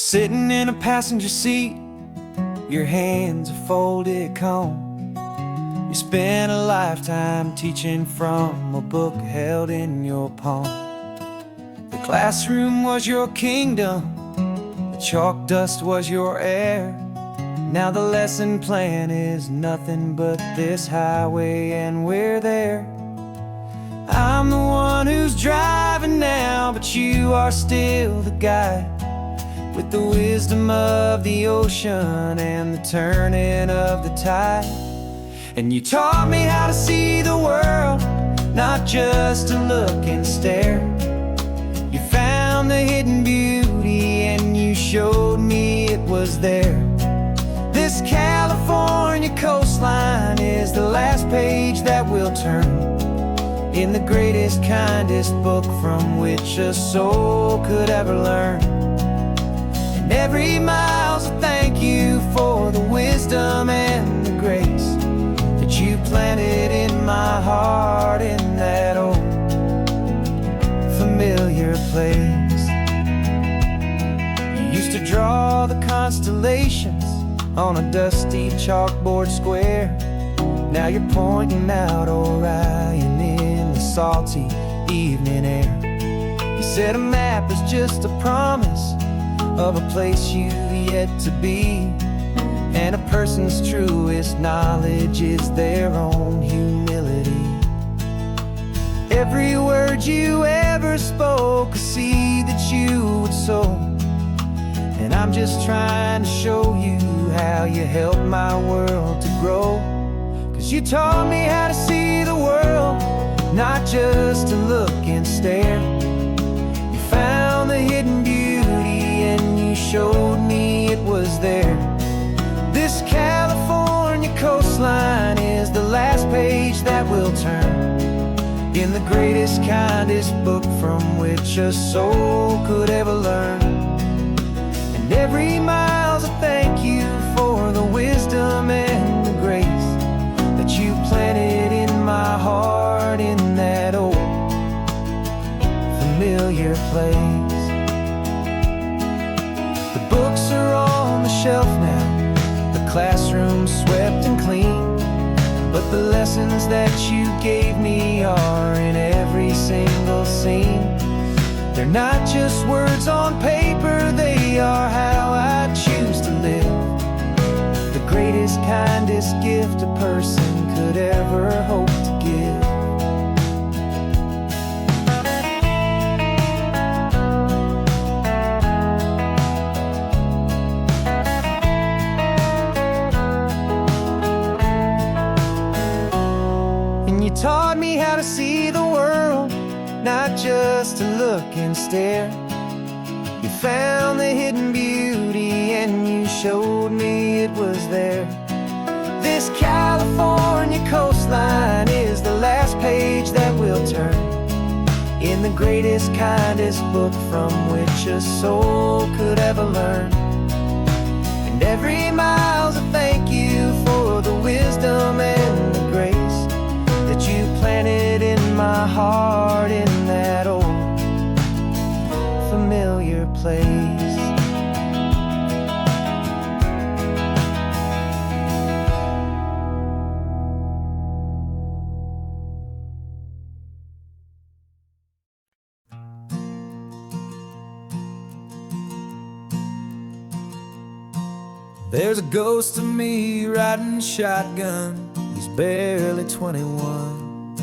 sitting in a passenger seat, your hands are folded calm. You spent a lifetime teaching from a book held in your palm. The classroom was your kingdom, the chalk dust was your air. Now the lesson plan is nothing but this highway, and we're there. I'm the one who's driving now, but you are still the guide, with the wisdom of the ocean and the turning of the tide. And you taught me how to see the world, not just to look and stare. You found the hidden beauty and you showed me it was there. This California coastline is the last page that we'll turn in the greatest, kindest book from which a soul could ever learn. And every mile's a thank you for the wisdom and the grace that you planted in my heart in that old familiar place. You used to draw the constellations on a dusty chalkboard square. Now you're pointing out Orion in the salty evening air. You said a map is just a promise of a place you've yet to be, and a person's truest knowledge is their own humility. Every word you ever spoke, a seed that you would sow, and I'm just trying to show you how you helped my world to grow. 'Cause you taught me how to see the world, not just to look and stare. You found the hidden beauty and you showed me it was there. This California coastline is the last page that we'll turn in the greatest, kindest book from which a soul could ever learn. And every mile's a thank you for the wisdom and the grace that you planted in my heart in that old familiar place. The books are on the shelf now, the classroom swept and clean, but the lessons that you gave me are in every single scene. They're not just words on paper, they are how I choose to live. The greatest, kindest gift a person could ever hope to give. And you taught me how to see the world, not just to look and stare. You found the hidden beauty and you showed me it was there. This California coastline is the last page that we'll turn in the greatest, kindest book from which a soul could ever learn. And every mile's a thank you for the wisdom and the grace that you planted in my heart in that old familiar place. There's a ghost of me riding shotgun. He's barely 21,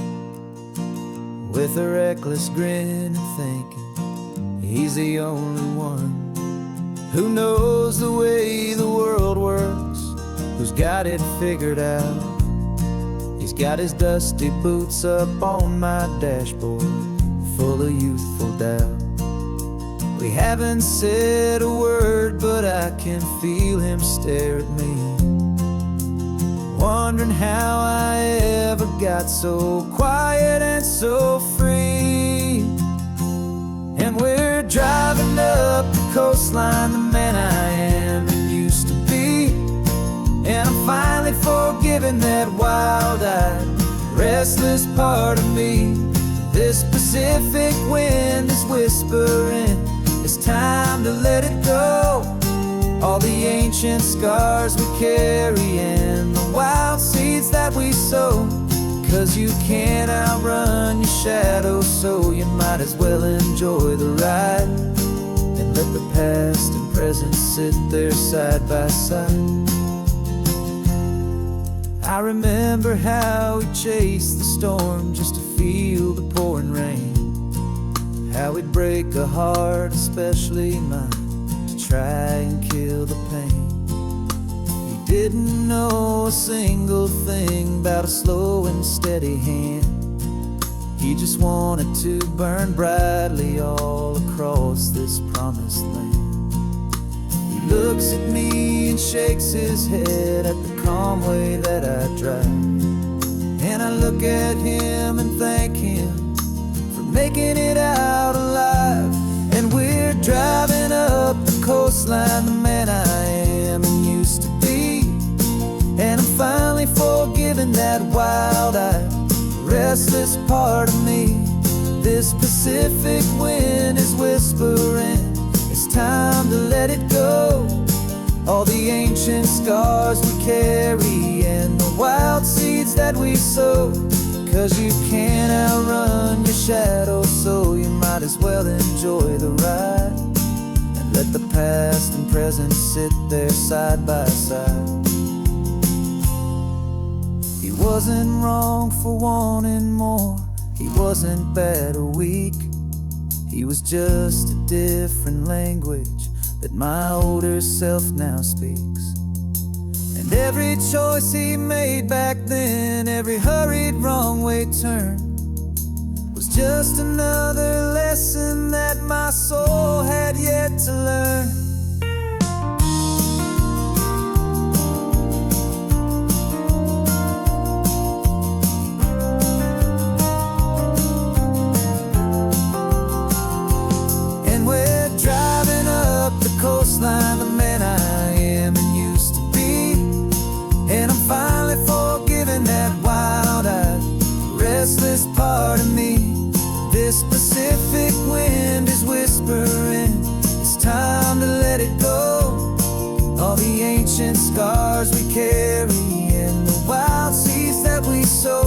with a reckless grin and thinking he's the only one who knows the way the world works, who's got it figured out. He's got his dusty boots up on my dashboard, full of youthful doubt. We haven't said a word, but I can feel him stare at me, wondering how I ever got so quiet and so free. And we're driving up the coastline, the man I am and used to be. And I'm finally forgiving that wild-eyed, restless part of me. This Pacific wind is whispering, it's time to let it go. all the ancient scars we carry and the wild seeds that we sow. 'Cause you can't outrun your shadow, so you might as well enjoy the ride and let the past and present sit there side by side. I remember how we chased the storm just to feel the pouring rain, how we'd break a heart, especially mine, to try and kill the pain. He didn't know a single thing about a slow and steady hand. He just wanted to burn brightly all across this promised land. He looks at me and shakes his head at the calm way that I drive, and I look at him and thank him for making it out alive. And we're driving up the coastline, the man I am and used to be, and I'm finally forgiving that wild-eyed, restless part of me. This Pacific wind is whispering, it's time to let it go. All the ancient scars we carry and the wild seeds that we sow. 'Cause you can't outrun your shadow, so you might as well enjoy the ride and let the past and present sit there side by side. He wasn't wrong for wanting more, he wasn't bad or weak. He was just a different language that my older self now speaks. And every choice he made back then, every hurried wrong way turn, was just another lesson that my soul had yet to learn. Coastline, the man I am and used to be, and I'm finally forgiving that wild-eyed, restless part of me. This Pacific wind is whispering, it's time to let it go. All the ancient scars we carry and the wild seeds that we sow.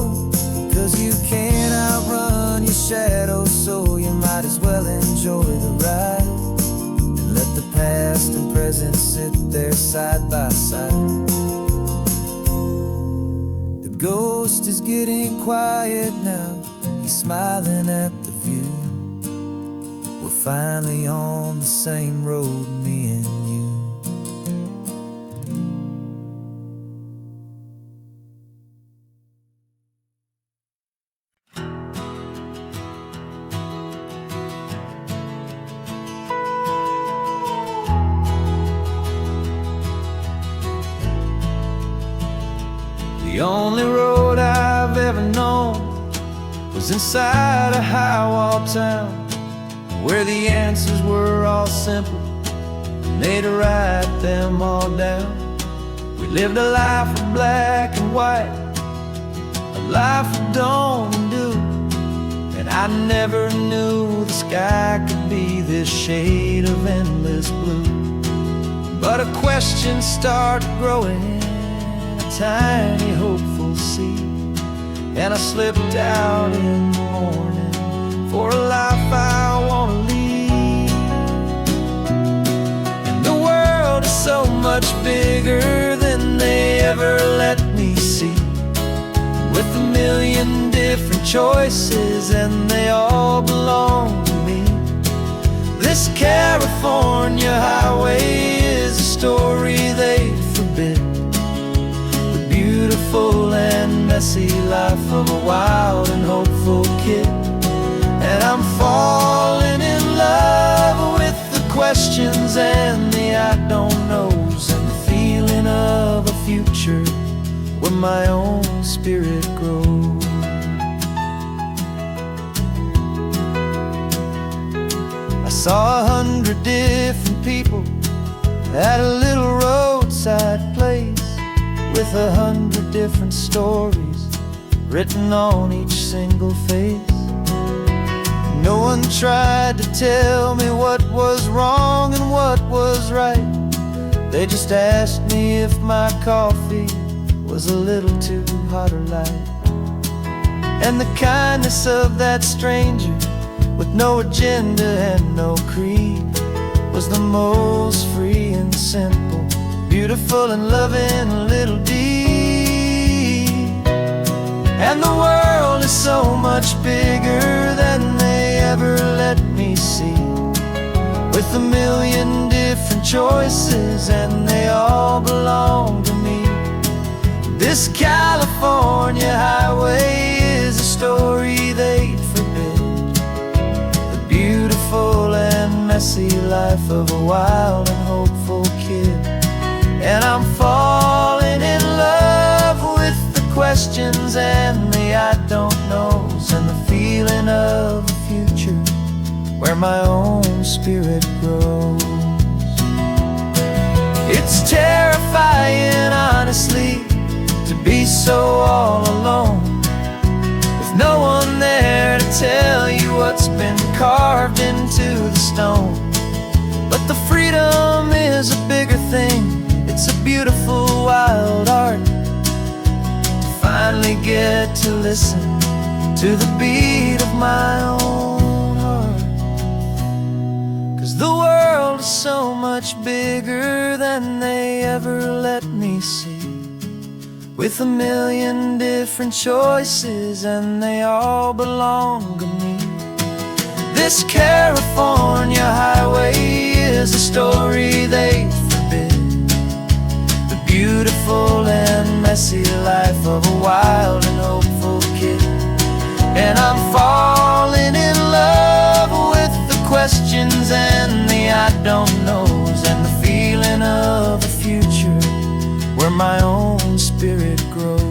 'Cause you can't outrun your shadow, so you might as well enjoy the ride. Let the past and present sit there side by side. The ghost is getting quiet now, he's smiling at the view. We're finally on the same road, me and you. The only road I've ever known was inside a high-wall town, where the answers were all simple and they'd write them all down. We lived a life of black and white, a life of dawn and dew, and I never knew the sky could be this shade of endless blue. But a question started growing, tiny hopeful seed, and I slipped out in the morning for a life I want to lead. And the world is so much bigger than they ever let me see, with a million different choices and they all belong to me. This California highway is a story they forbid, beautiful and messy life of a wild and hopeful kid. And I'm falling in love with the questions and the I don't knows, and the feeling of a future where my own spirit grows. I saw 100 different people at a little roadside place, with 100 different stories written on each single face. No one tried to tell me what was wrong and what was right, They just asked me if my coffee was a little too hot or light. And the kindness of that stranger, with no agenda and no creed, was the most free and simple, beautiful and loving little deed. And the world is so much bigger than they ever let me see, with a million different choices and they all belong to me. This California highway is a story they'd forbid, the beautiful and messy life of a wild and hopeful kid. And I'm falling in love with the questions and the I don't knows, and the feeling of the future where my own spirit grows. It's terrifying, honestly, to be so all alone, with no one there to tell you what's been carved into the stone. But the freedom is a bigger thing. It's a beautiful wild art to finally get to listen to the beat of my own heart. 'Cause the world is so much bigger than they ever let me see, with a million different choices and they all belong to me. This California highway is a story they forbid, the beautiful and messy life of a wild and hopeful kid. And I'm falling in love with the questions and the I don't knows, and the feeling of the future where my own spirit grows.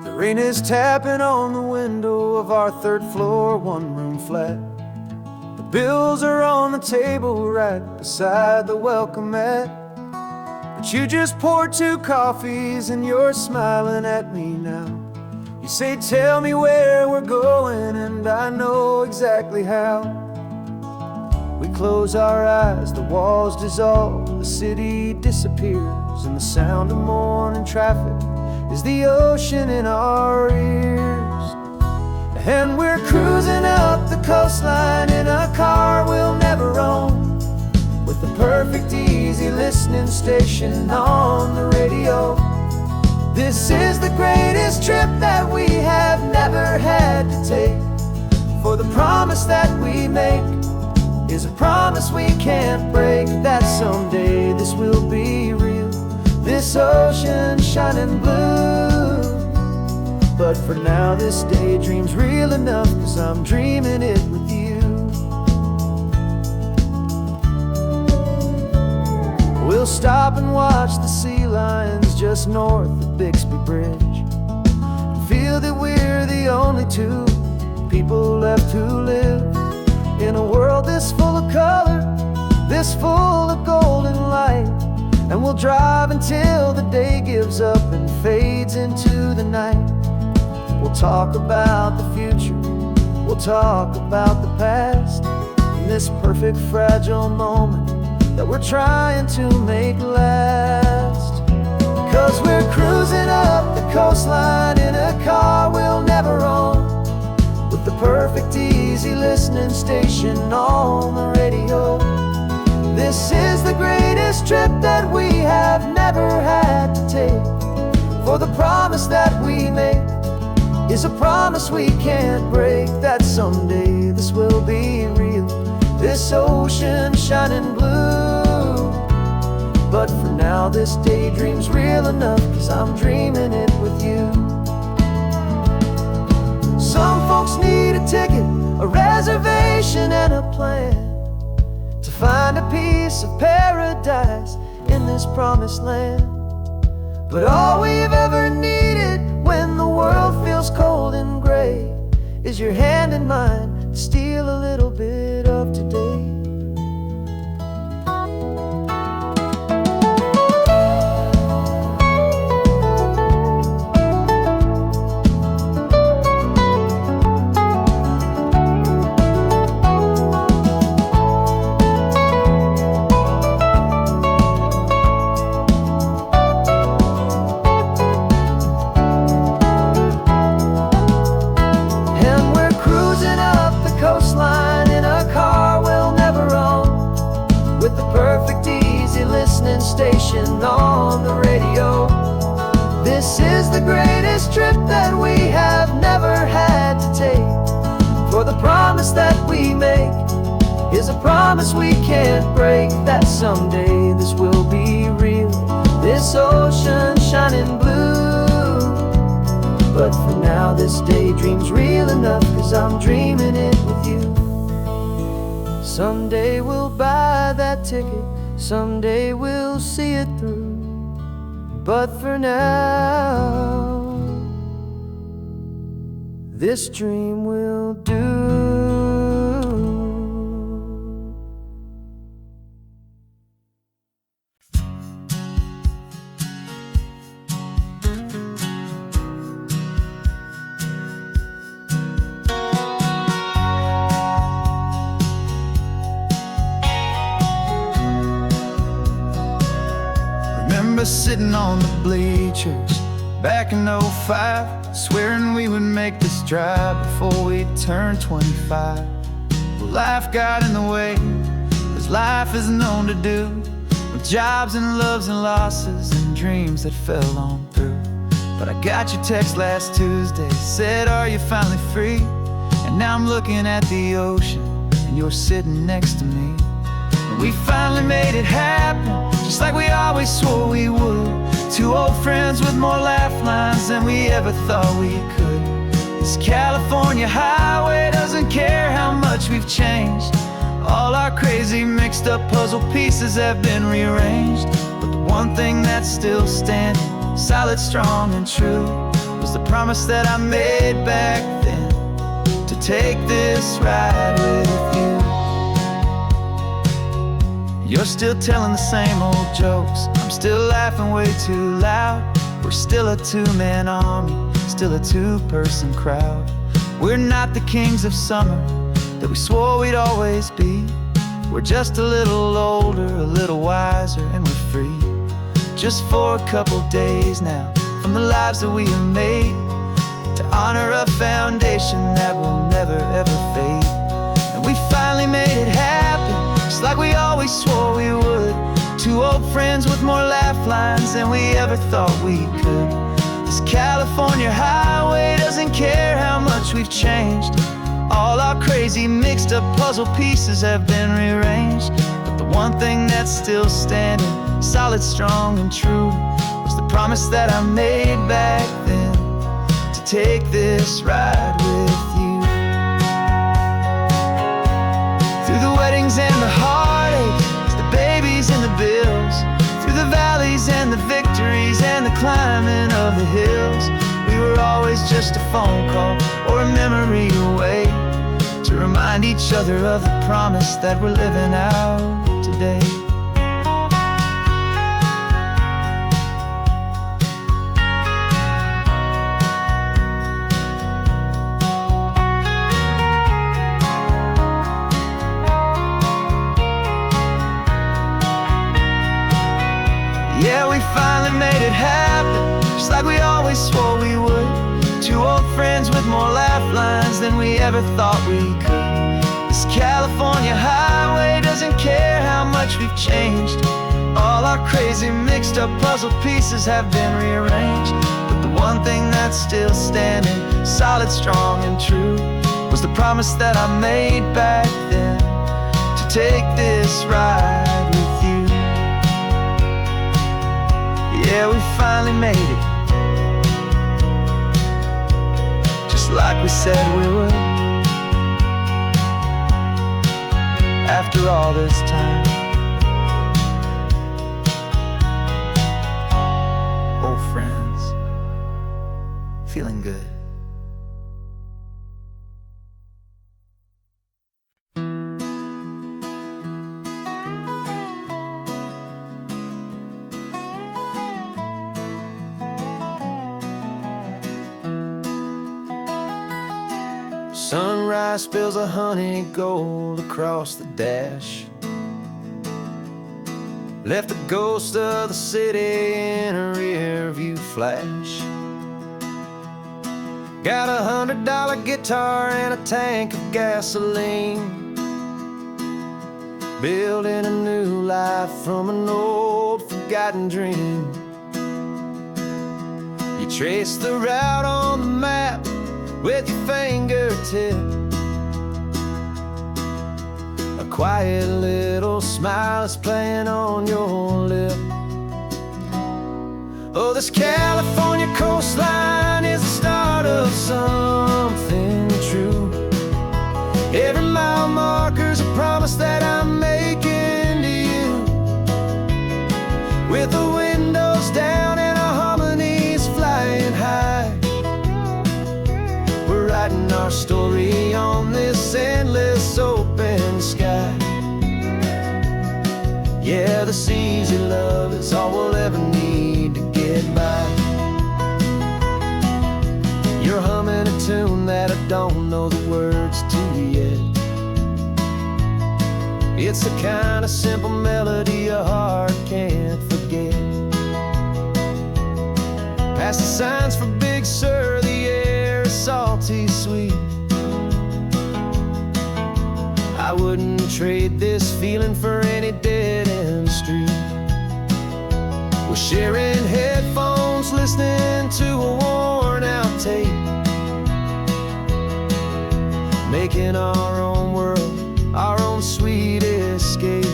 The rain is tapping on the window of our third floor, one-room flat. The bills are on the table right beside the welcome mat. But you just poured 2 coffees and you're smiling at me now. You say, tell me where we're going, and I know exactly how. We close our eyes, the walls dissolve, the city disappears, and the sound of morning traffic is the ocean in our ears. And we're cruising up the coastline in a car we'll never own, with the perfect easy listening station on the radio. This is the greatest trip that we have never had to take, for the promise that we make is a promise we can't break, that someday this will be real, this ocean shining blue. But for now this daydream's real enough, 'cause I'm dreaming it with you. We'll stop and watch the sea lions just north of Bixby Bridge, and feel that we're the only 2 people left who live in a world this full of color, this full of golden light. And we'll drive until the day gives up and fades into the night. We'll talk about the future, we'll talk about the past, in this perfect fragile moment that we're trying to make last. 'Cause we're cruising up the coastline in a car we'll never own, with the perfect easy listening station on the radio. This is the greatest trip that we have never had to take, for the promise that we make is a promise we can't break, that someday this will be real, this ocean shining blue. But for now this daydream's real enough, 'cause I'm dreaming it with you. Some folks need a ticket, a reservation and a plan to find a piece of paradise in this promised land. But all we've ever needed when the world feels cold and gray is your hand in mine to steal a little bit of today. Station on the radio. This is the greatest trip that we have never had to take. For the promise that we make is a promise we can't break, that someday this will be real, this ocean shining blue. But for now this daydream's real enough, 'cause I'm dreaming it with you. Someday we'll buy that ticket, someday we'll see it through. But for now, this dream will do. Sitting on the bleachers back in '05, swearing we would make this drive before we turned 25. Well, life got in the way, as life is known to do, with jobs and loves and losses and dreams that fell on through. But I got your text last Tuesday, said, are you finally free? And now I'm looking at the ocean and you're sitting next to me. We finally made it happen, just like we always swore we would. Two old friends with more laugh lines than we ever thought we could. This California highway doesn't care how much we've changed. All our crazy mixed up puzzle pieces have been rearranged. But the one thing that's still standing, solid, strong and true, was the promise that I made back then, to take this ride with you. You're still telling the same old jokes, I'm still laughing way too loud. We're still a two-man army, still a two-person crowd. We're not the kings of summer that we swore we'd always be. We're just a little older, a little wiser, and we're free. Just for a couple days now, from the lives that we have made, to honor a foundation that will never ever fade. And we finally made it happen, just like we always swore we would. Two old friends with more laugh lines than we ever thought we could. This California highway doesn't care how much we've changed. All our crazy mixed up puzzle pieces have been rearranged. But the one thing that's still standing, solid, strong and true, was the promise that I made back then, to take this ride with you. Through the weddings and the heartaches, the babies and the bills, through the valleys and the victories and the climbing of the hills, we were always just a phone call or a memory away, to remind each other of the promise that we're living out today. Yeah, we finally made it happen, just like we always swore we would. Two old friends with more laugh lines than we ever thought we could. This California highway doesn't care how much we've changed. All our crazy mixed up puzzle pieces have been rearranged. But the one thing that's still standing, solid, strong and true, was the promise that I made back then, to take this ride with you. Yeah, we finally made it, just like we said we would. After all this time, feeling good. Sunrise spills a honey gold across the dash, left the ghost of the city in a rear view flash. Got a $100 guitar and a tank of gasoline, building a new life from an old forgotten dream. You trace the route on the map with your fingertip, a quiet little smile is playing on your lip. Oh, this California coastline is the start of something true. Every mile marker's a promise that I'm making to you, with the windows down and our harmonies flying high. We're writing our story on this endless open sky. Yeah, this easy love is all we'll ever need to get by. You're humming a tune that I don't know the words to yet. It's the kind of simple melody your heart can't forget. Past the signs for Big Sur, the air is salty sweet. I wouldn't trade this feeling for any dead-end street. We're sharing headphones, listening to a worn-out tape, making our own world, our own sweet escape.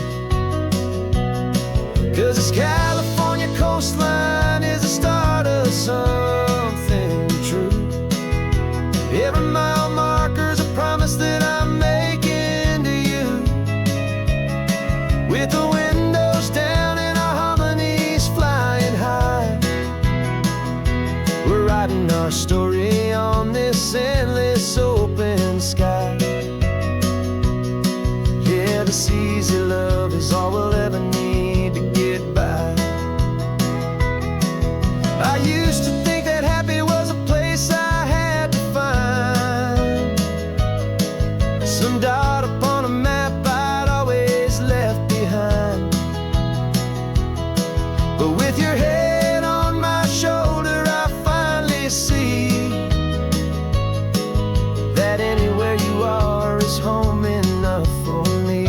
'Cause this California coastline is the start of something true. Every mile marker's a promise that I'm making to you, with the windows down and our harmonies flying high. We're writing our story on this endless open sky. Yeah, this easy love is all we'll ever need to get by. I used to think that happy was a place I had to find, some dot upon a map I'd always left behind. But with your head on my shoulder, I finally see that anywhere you are is home enough for me.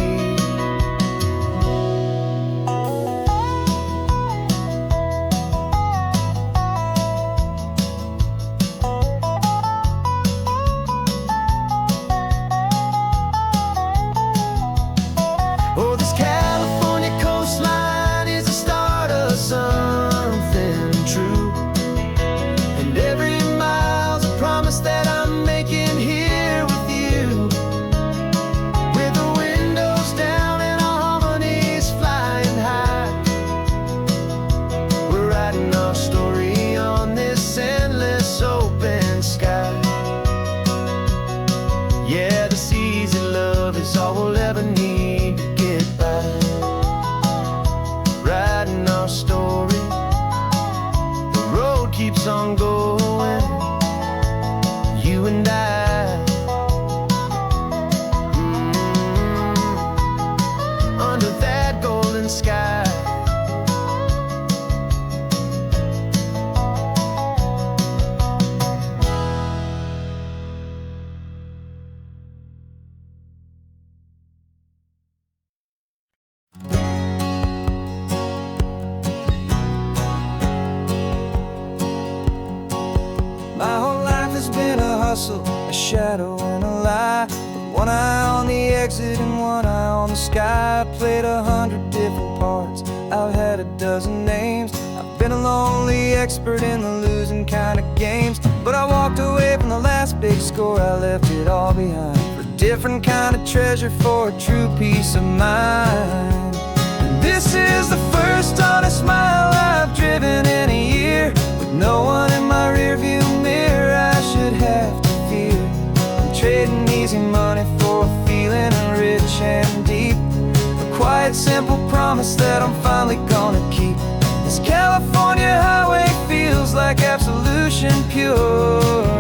Oh, this California coastline is the start of something true, and every mile's a promise that I'm making here with you, with the windows down and our harmonies flying high. We're writing our story on this endless open sky. Yeah, this easy love is all we'll ever need to get by. Writing our story, the road keeps on going, you and I. Under that golden sky. My whole life has been a hustle, a shadow and a lie, with one eye on the exit and one eye on the sky. I played 100 different parts, I've had a dozen names. I've been a lonely expert in the losing kind of games, but I walked away from the last big score, I left it all behind, for a different kind of treasure, for a true peace of mind. And this is the first honest mile I've driven in a year, with no one in my rearview mirror. promise that I'm finally gonna keep. This California highway feels like absolution, pure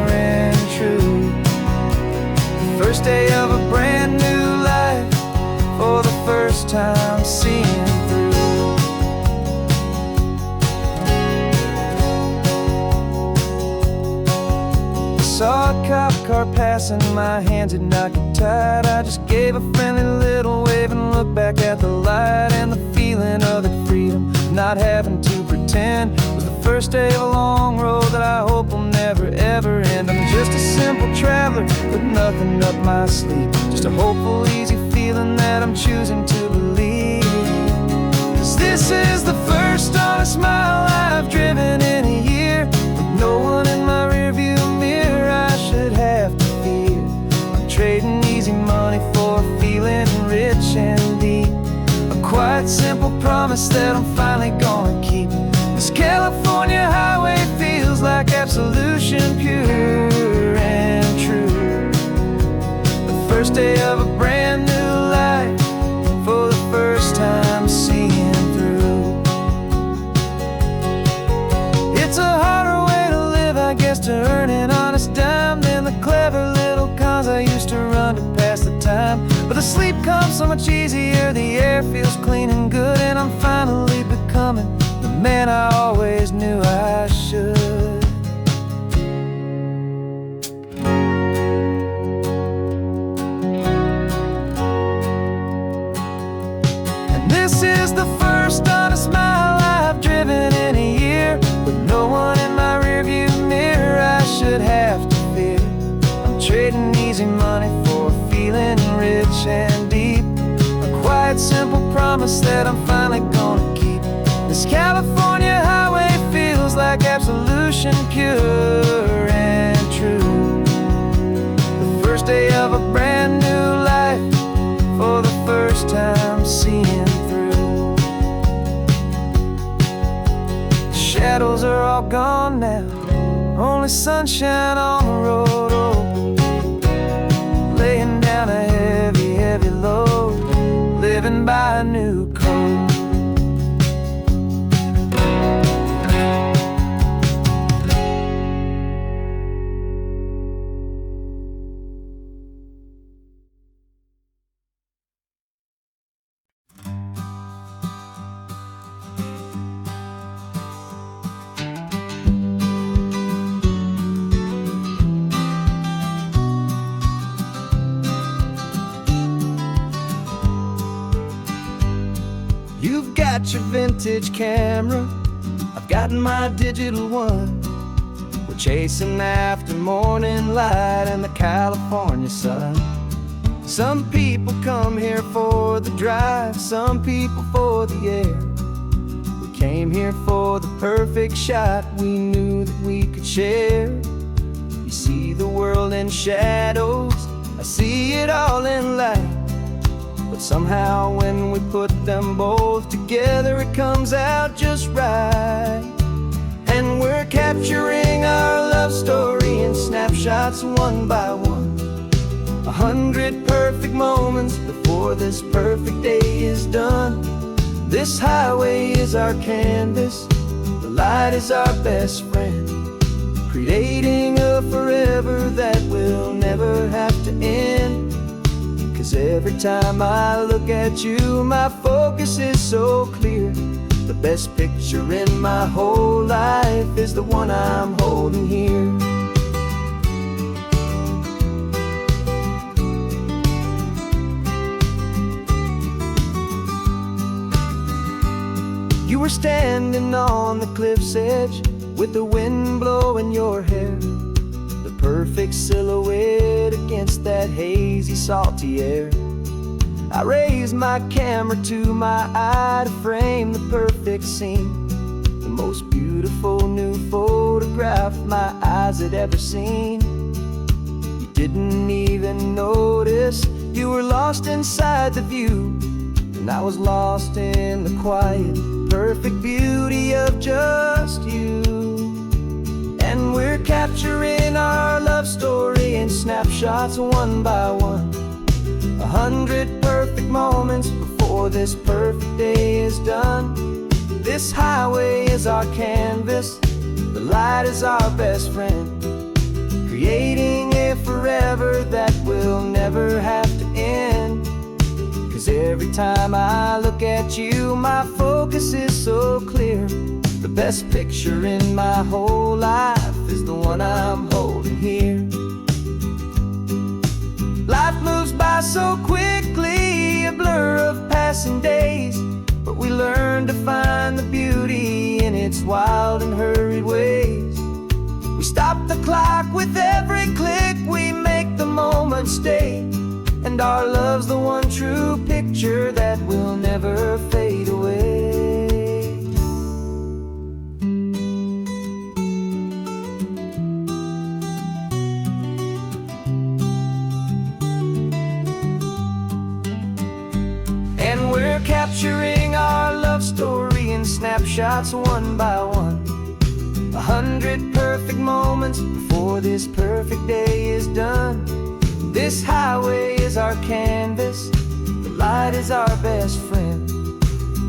and true. The first day of a brand new life, for the first time seeing through. Saw a cop car passing, my hands did not get tied. I just gave a friendly little wave and looked back at the light. And the feeling of the freedom, not having to pretend, was the first day of a long road that I hope will never ever end. I'm just a simple traveler with nothing up my sleeve, just a hopeful, easy feeling that I'm choosing to believe. 'Cause this is the first honest mile I've driven in a year, with no one in my rearview mirror I should have to fear. I'm trading easy money for a feeling rich and deep, a quiet, simple promise that I'm finally gonna keep. This California highway feels like absolution, pure and true. The first day of a brand new life, for the first time seeing through. It's a harder way to live, I guess, to earn an honest dime than the clever little cons I used to run to pass the time. But the sleep comes so much easier, the air feels clean and good, and I'm finally becoming the man I always knew I should. And this is the first honest mile I've driven in a year, with no one in my rearview mirror I should have to fear. I'm trading easy money for a feeling rich and deep, a quiet, simple promise that I'm finally gonna keep. This California highway feels like absolution, pure and true. The first day of a brand new life, for the first time seeing through. The shadows are all gone now, only sunshine on the road. Oh, laying down a heavy, heavy load, living by a new code. You've got your vintage camera, I've got my digital one. We're chasing after morning light and the California sun. Some people come here for the drive, some people for the air. We came here for the perfect shot we knew that we could share. You see the world in shadows, I see it all in light. But somehow when we put them both together, it comes out just right. And we're capturing our love story in snapshots one by one, 100 perfect moments before this perfect day is done. This highway is our canvas, the light is our best friend, creating a forever that will never have to end. 'Cause every time I look at you, my focus is so clear. The best picture in my whole life is the one I'm holding here. You were standing on the cliff's edge with the wind blowing your hair, the perfect silhouette against that hazy, salty air. I raised my camera to my eye to frame the perfect scene, the most beautiful new photograph my eyes had ever seen. You didn't even notice you were lost inside the view, and I was lost in the quiet, perfect beauty of just you. And we're capturing our love story in snapshots one by one, 100 perfect moments before this perfect day is done. This highway is our canvas, the light is our best friend, creating a forever that will never have to end. 'Cause every time I look at you, my focus is so clear. The best picture in my whole life is the one I'm holding here. Life moves by so quickly, a blur of passing days, but we learn to find the beauty in its wild and hurried ways. We stop the clock with every click, we make the moment stay, and our love's the one true picture that will never fade away. And we're capturing our love story in snapshots one by one. 100 perfect moments before this perfect day is done. This highway is our canvas, the light is our best friend,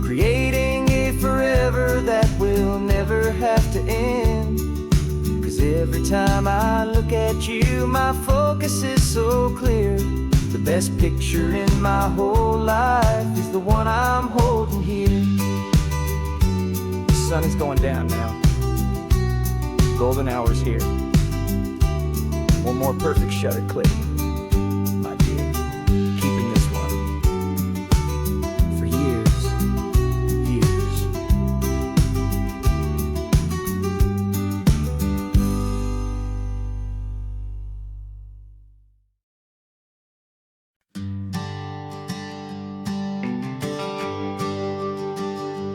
creating a forever that will never have to end. 'Cause every time I look at you, my focus is so clear. The best picture in my whole life is the one I'm holding here. The sun is going down now. Golden hour's here. One more perfect shutter click, my dear. Keeping this one for years, years.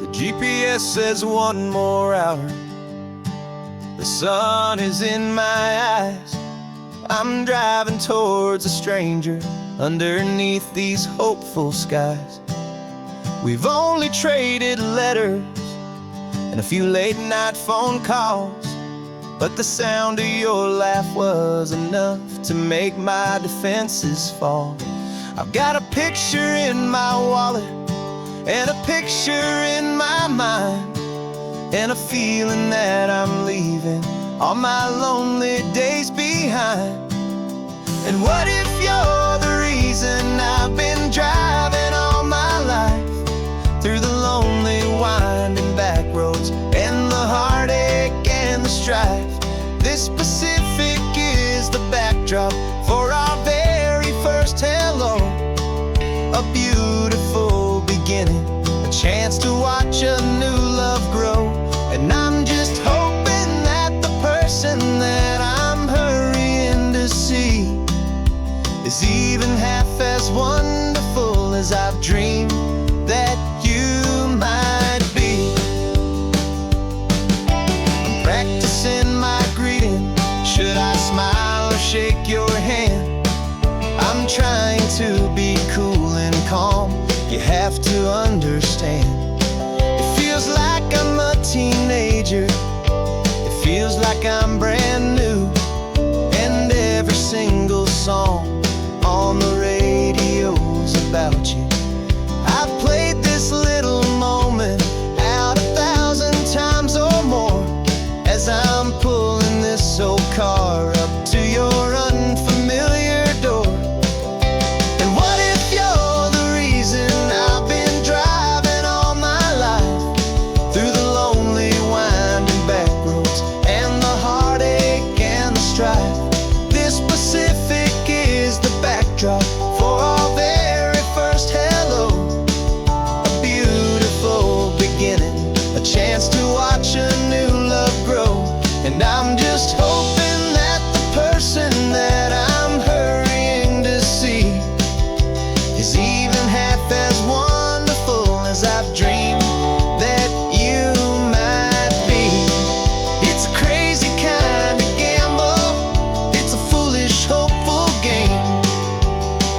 The GPS says one more hour. The sun is in my eyes. I'm driving towards a stranger underneath these hopeful skies. We've only traded letters and a few late night phone calls, but the sound of your laugh was enough to make my defenses fall. I've got a picture in my wallet and a picture in my mind, and a feeling that I'm leaving all my lonely days behind. And what if you're the reason I've been driving all my life, through the lonely winding back roads and the heartache and the strife? This Pacific is the backdrop for our very first hello. A beautiful beginning, a chance to watch a new love grow. And I'm just hoping that the person that I'm hurrying to see is even half as wonderful as I've dreamed that you might be. I'm practicing my greeting. Should I smile or shake your hand? I'm trying to be cool and calm. You have to understand. Feels like I'm a teenager, it feels like I'm brand new, and every single song on the radio's about you. I've played this little moment out 1,000 times or more, as I'm pulling this old car up to your unfamiliar door. And what if you're the reason I've been driving all my life, through the lonely winding back roads and the heartache and the strife? This Pacific is the backdrop for our very first hello. A beautiful beginning, a chance to watch a new love grow. And I'm just hoping that the person that I'm hurrying to see is even half as wonderful as I've dreamed that you might be. It's a crazy kind of gamble, it's a foolish, hopeful game,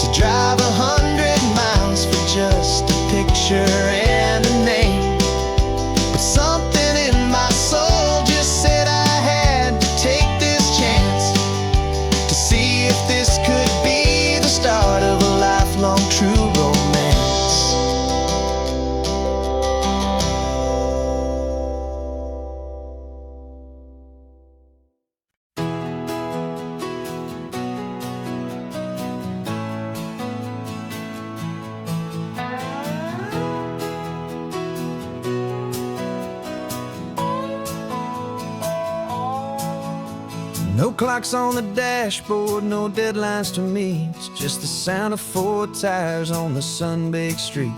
to drive 100 miles for just a picture and a name. But something in my soul just said I had to take No clocks on the dashboard, no deadlines to meet, just the sound of 4 tires on the sun-baked street.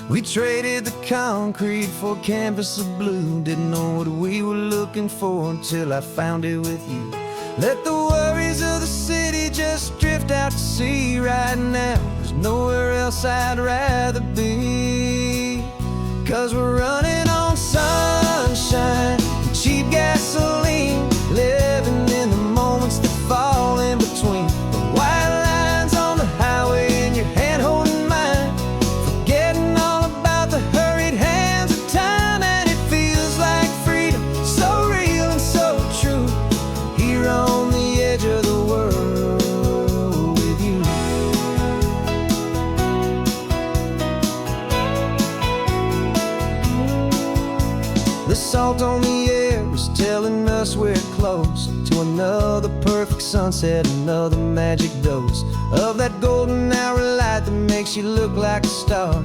We traded the concrete for a canvas of blue. Didn't know what we were looking for until I found it with you. Let the worries of the city just drift out to sea. Right now, there's nowhere else I'd rather be. 'Cause we're running on sunshine and cheap gasoline, living in the moments that fall in between. The white lines on the highway and your hand holding mine, forgetting all about the hurried hands of time. And it feels like freedom, so real and so true, here on the edge of the world with you. The salt on the air is telling us we're close to another perfect sunset, another magic dose of that golden hour light that makes you look like a star,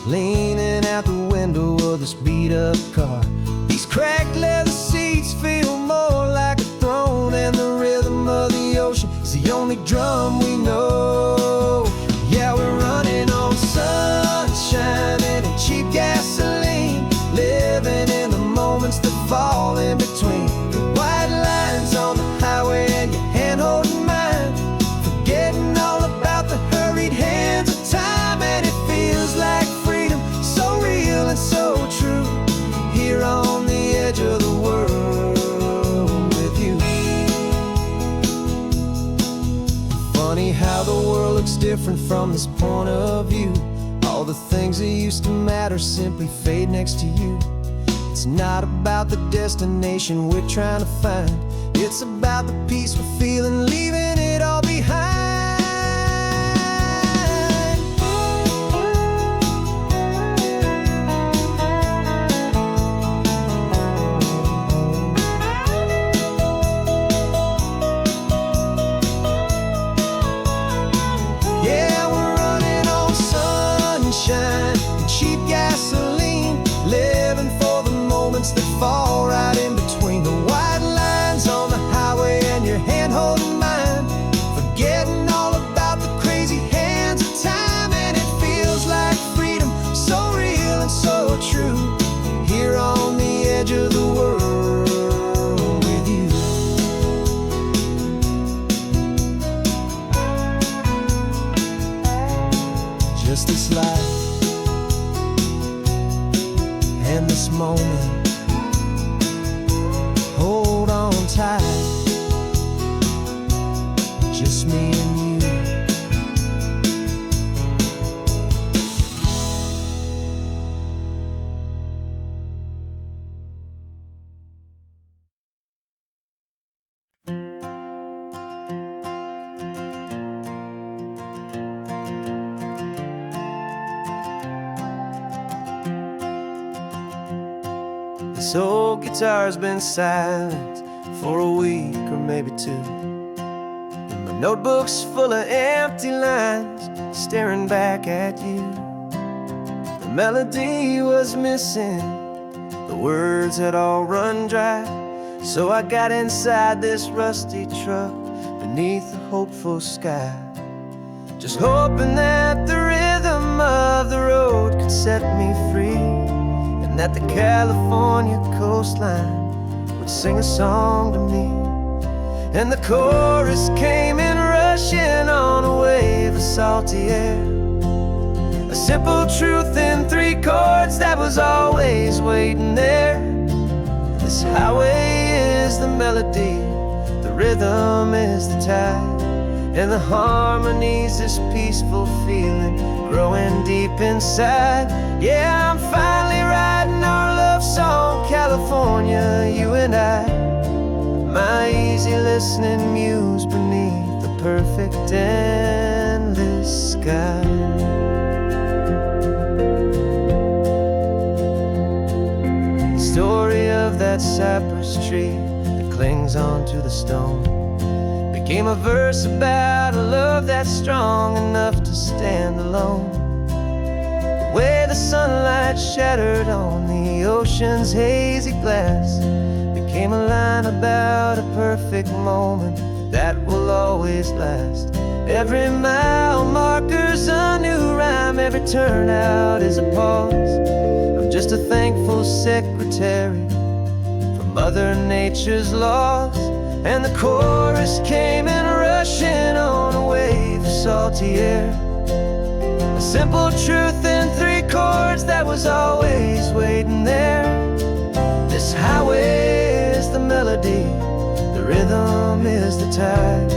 leaning out the window of this beat-up car. These cracked leather seats feel more like a throne, and the rhythm of the ocean is the only drum we know. Yeah, we're running on sunshine and cheap gasoline, living in the moments that fall in between. The white lines on the highway and your hand holding mine, forgetting all about the hurried hands of time. And it feels like freedom, so real and so true, here on the edge of the world with you. Funny how the world looks different from this point of view. All the things that used to matter simply fade next to you. It's not about the destination we're trying to find, it's about the peace we're feeling, leaving it all behind. Yeah, we're running on sunshine and cheap gasoline, living for the moments that fall right in between. The white lines on the highway and your hand holding mine, forgetting all about the crazy hands of time. And it feels like freedom, so real and so true, here on the edge of the world with you. Just this life and this moment, hold on tight, just me and you. This old guitar's been silent for a week or maybe 2, and my notebook's full of empty lines staring back at you. The melody was missing, the words had all run dry, so I got inside this rusty truck beneath a hopeful sky, just hoping that the rhythm of the road could set me free, that the California coastline would sing a song to me. And the chorus came in rushing on a wave of salty air, a simple truth in 3 chords that was always waiting there. This highway is the melody, the rhythm is the tide, and the harmony's this peaceful feeling growing deep inside. Yeah, I'm finally writing our love song, California, you and I, my easy listening muse beneath the perfect endless sky. The story of that cypress tree that clings onto the stone became a verse about a love that's strong enough to stand alone. The way the sunlight shattered on the ocean's hazy glass came a line about a perfect moment that will always last. Every mile marker's a new rhyme, every turnout is a pause. I'm just a thankful secretary for Mother Nature's laws. And the chorus came in rushing on a wave of salty air. A simple truth in 3 chords that was always waiting there. This highway is the melody, the rhythm is the tide,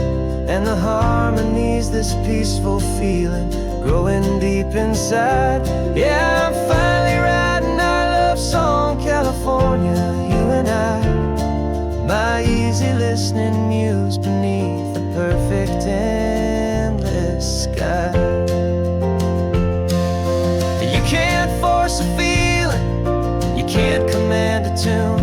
and the harmony's this peaceful feeling growing deep inside. Yeah, I'm finally writing our love song, California, you and I. My easy listening muse beneath the perfect endless sky. You can't force a feeling, you can't command a tune.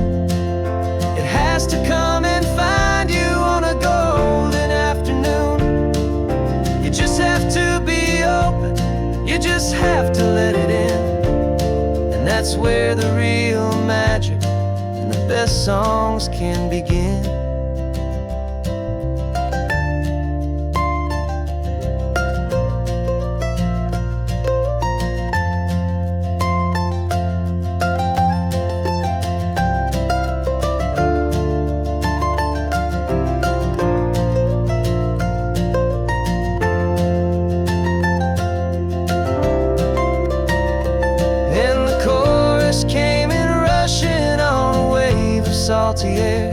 It has to come and find you on a golden afternoon. You just have to be open, you just have to let it in. And that's where the real magic and the best songs can begin. Salty air,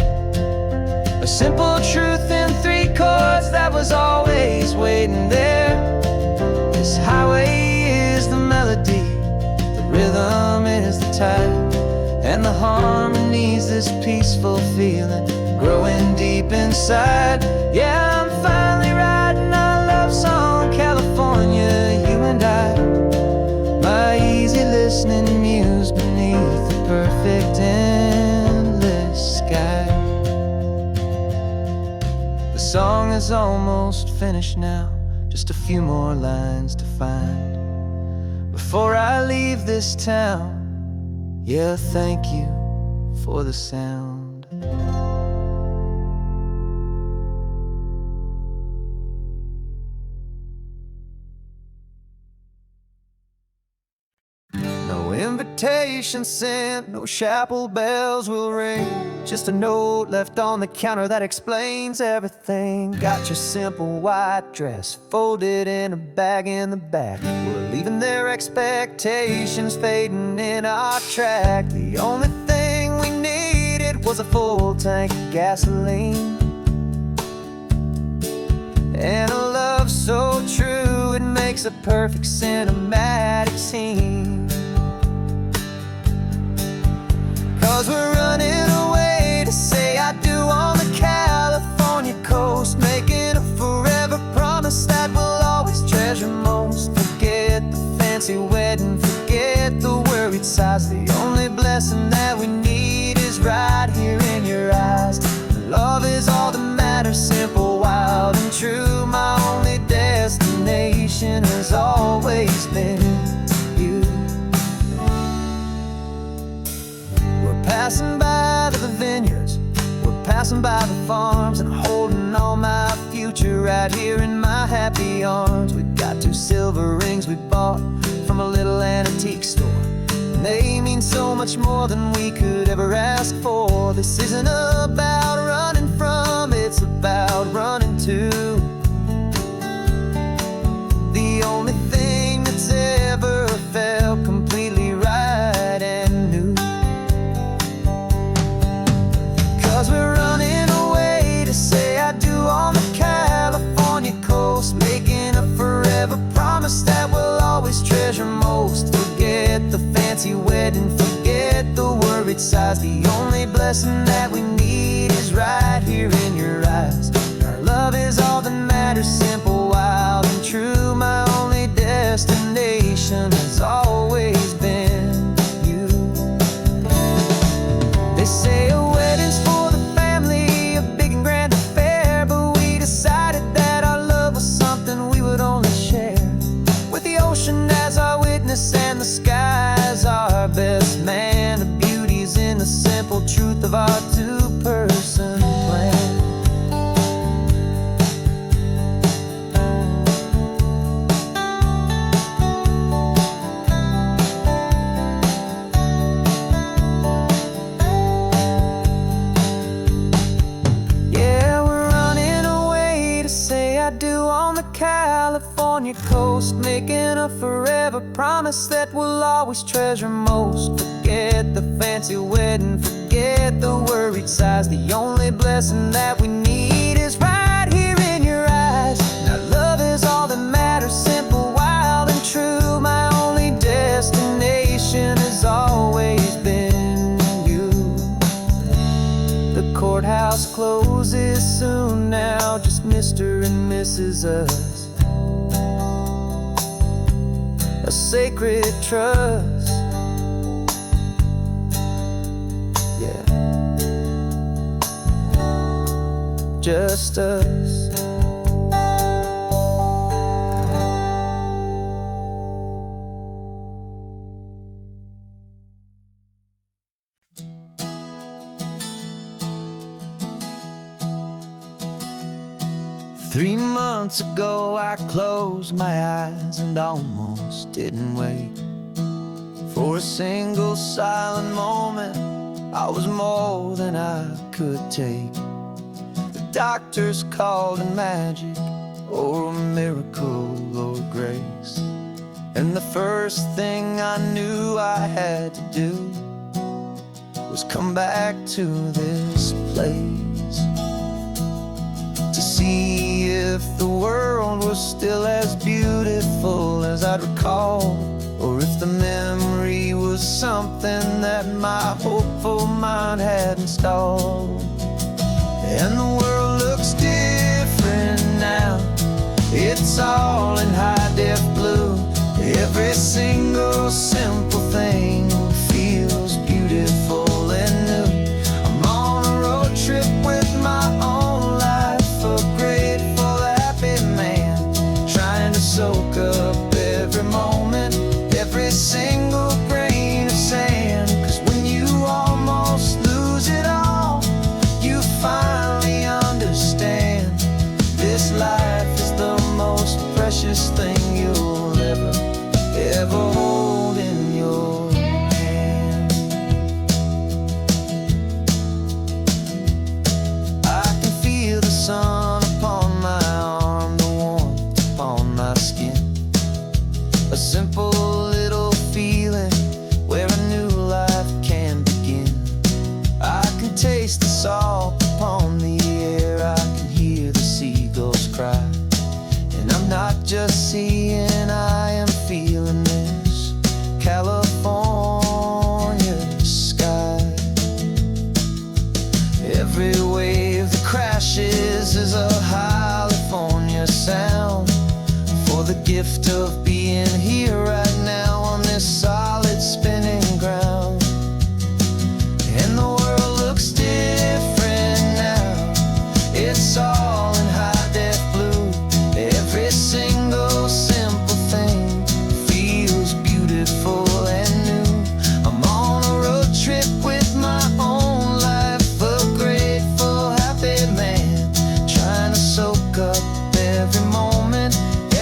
a simple truth in 3 chords that was always waiting there. This highway is the melody, the rhythm is the tide, and the harmony's this peaceful feeling growing deep inside. Yeah, I'm finally writing our love song, California, you and I. My easy listening muse beneath the perfect sky. The song is almost finished now, just a few more lines to find before I leave this town. Yeah, thank you for the sound. No invitation sent, no chapel bells will ring, just a note left on the counter that explains everything. Got your simple white dress folded in a bag in the back. We're leaving their expectations fading in our track. The only thing we needed was a full tank of gasoline, and a love so true it makes a perfect cinematic scene. 'Cause we're running away to say I do on the California coast, making a forever promise that we'll always treasure most. Forget the fancy wedding, forget the worried sighs. The only blessing that we need is right here in your eyes. Love is all that matters, simple, wild, and true. My only destination has always been you. We're passing by the vineyards, we're passing by the farms, and holding on my future right here in my happy arms. We got 2 silver rings we bought from a little antique store, and they mean so much more than we could ever ask for. This isn't about running from, it's about running to the only thing that's ever felt completely right and new. 'Cause we're running away to say I do on the California coast, making a forever promise that we'll always treasure most. Forget the fancy wedding, forget the worried sighs. The only blessing that we need is right here in your eyes. Our love is all that matters, simple, wild, and true. My only destination has always been you. They say a wedding's for the family, a big and grand affair, but we decided that our love was something we would only share with the ocean as our witness and the sky as our best man. The beauty's in the simple truth of our 2 your coast, making a forever promise that we'll always treasure most. Forget the fancy wedding, forget the worried sighs. The only blessing that we need is right here in your eyes. Now love is all that matters, simple, wild, and true. My only destination has always been you. The courthouse closes soon now, just Mr. and Mrs. Us. A sacred trust, yeah, just us. Three months ago I closed my eyes and almost didn't wake. For a single silent moment, I was more than I could take. The doctors called it magic, or a miracle, or grace. And the first thing I knew I had to do was come back to this place, to see if the world was still as beautiful as I'd recall, or if the memory was something that my hopeful mind had installed. And the world looks different now, it's all in high-def blue. Every single simple thing feels beautiful and new. I'm on a road trip with my own life, a grateful, happy man, trying to soak up every moment, every single grain of sand. 'Cause when you almost lose it all, you finally understand this life is the most precious thing you'll ever hold in your hand. I can feel the sun upon my arm, the warmth upon my skin. A simple little feeling where a new life can begin. I can taste the salt upon the air, I can hear the seagulls cry. And I'm not just seeing, I am feeling this California sky. Every wave that crashes is a California sound, for the gift of being here right now on this solid spinning ground. And the world looks different now, it's all in high-def blue. Every single simple thing feels beautiful and new. I'm on a road trip with my own life, a grateful, happy man, trying to soak up every moment,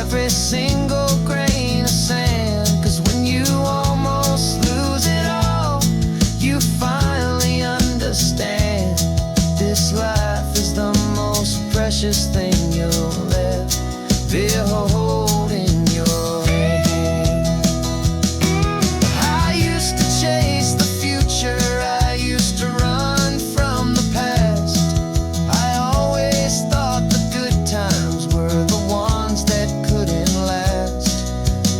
every single grain of sand. 'Cause when you almost lose it all, you finally understand this life is the most precious thing you'll ever hold in your hand. I used to chase the future, I used to run from the past. I always thought the good times were the ones that couldn't last.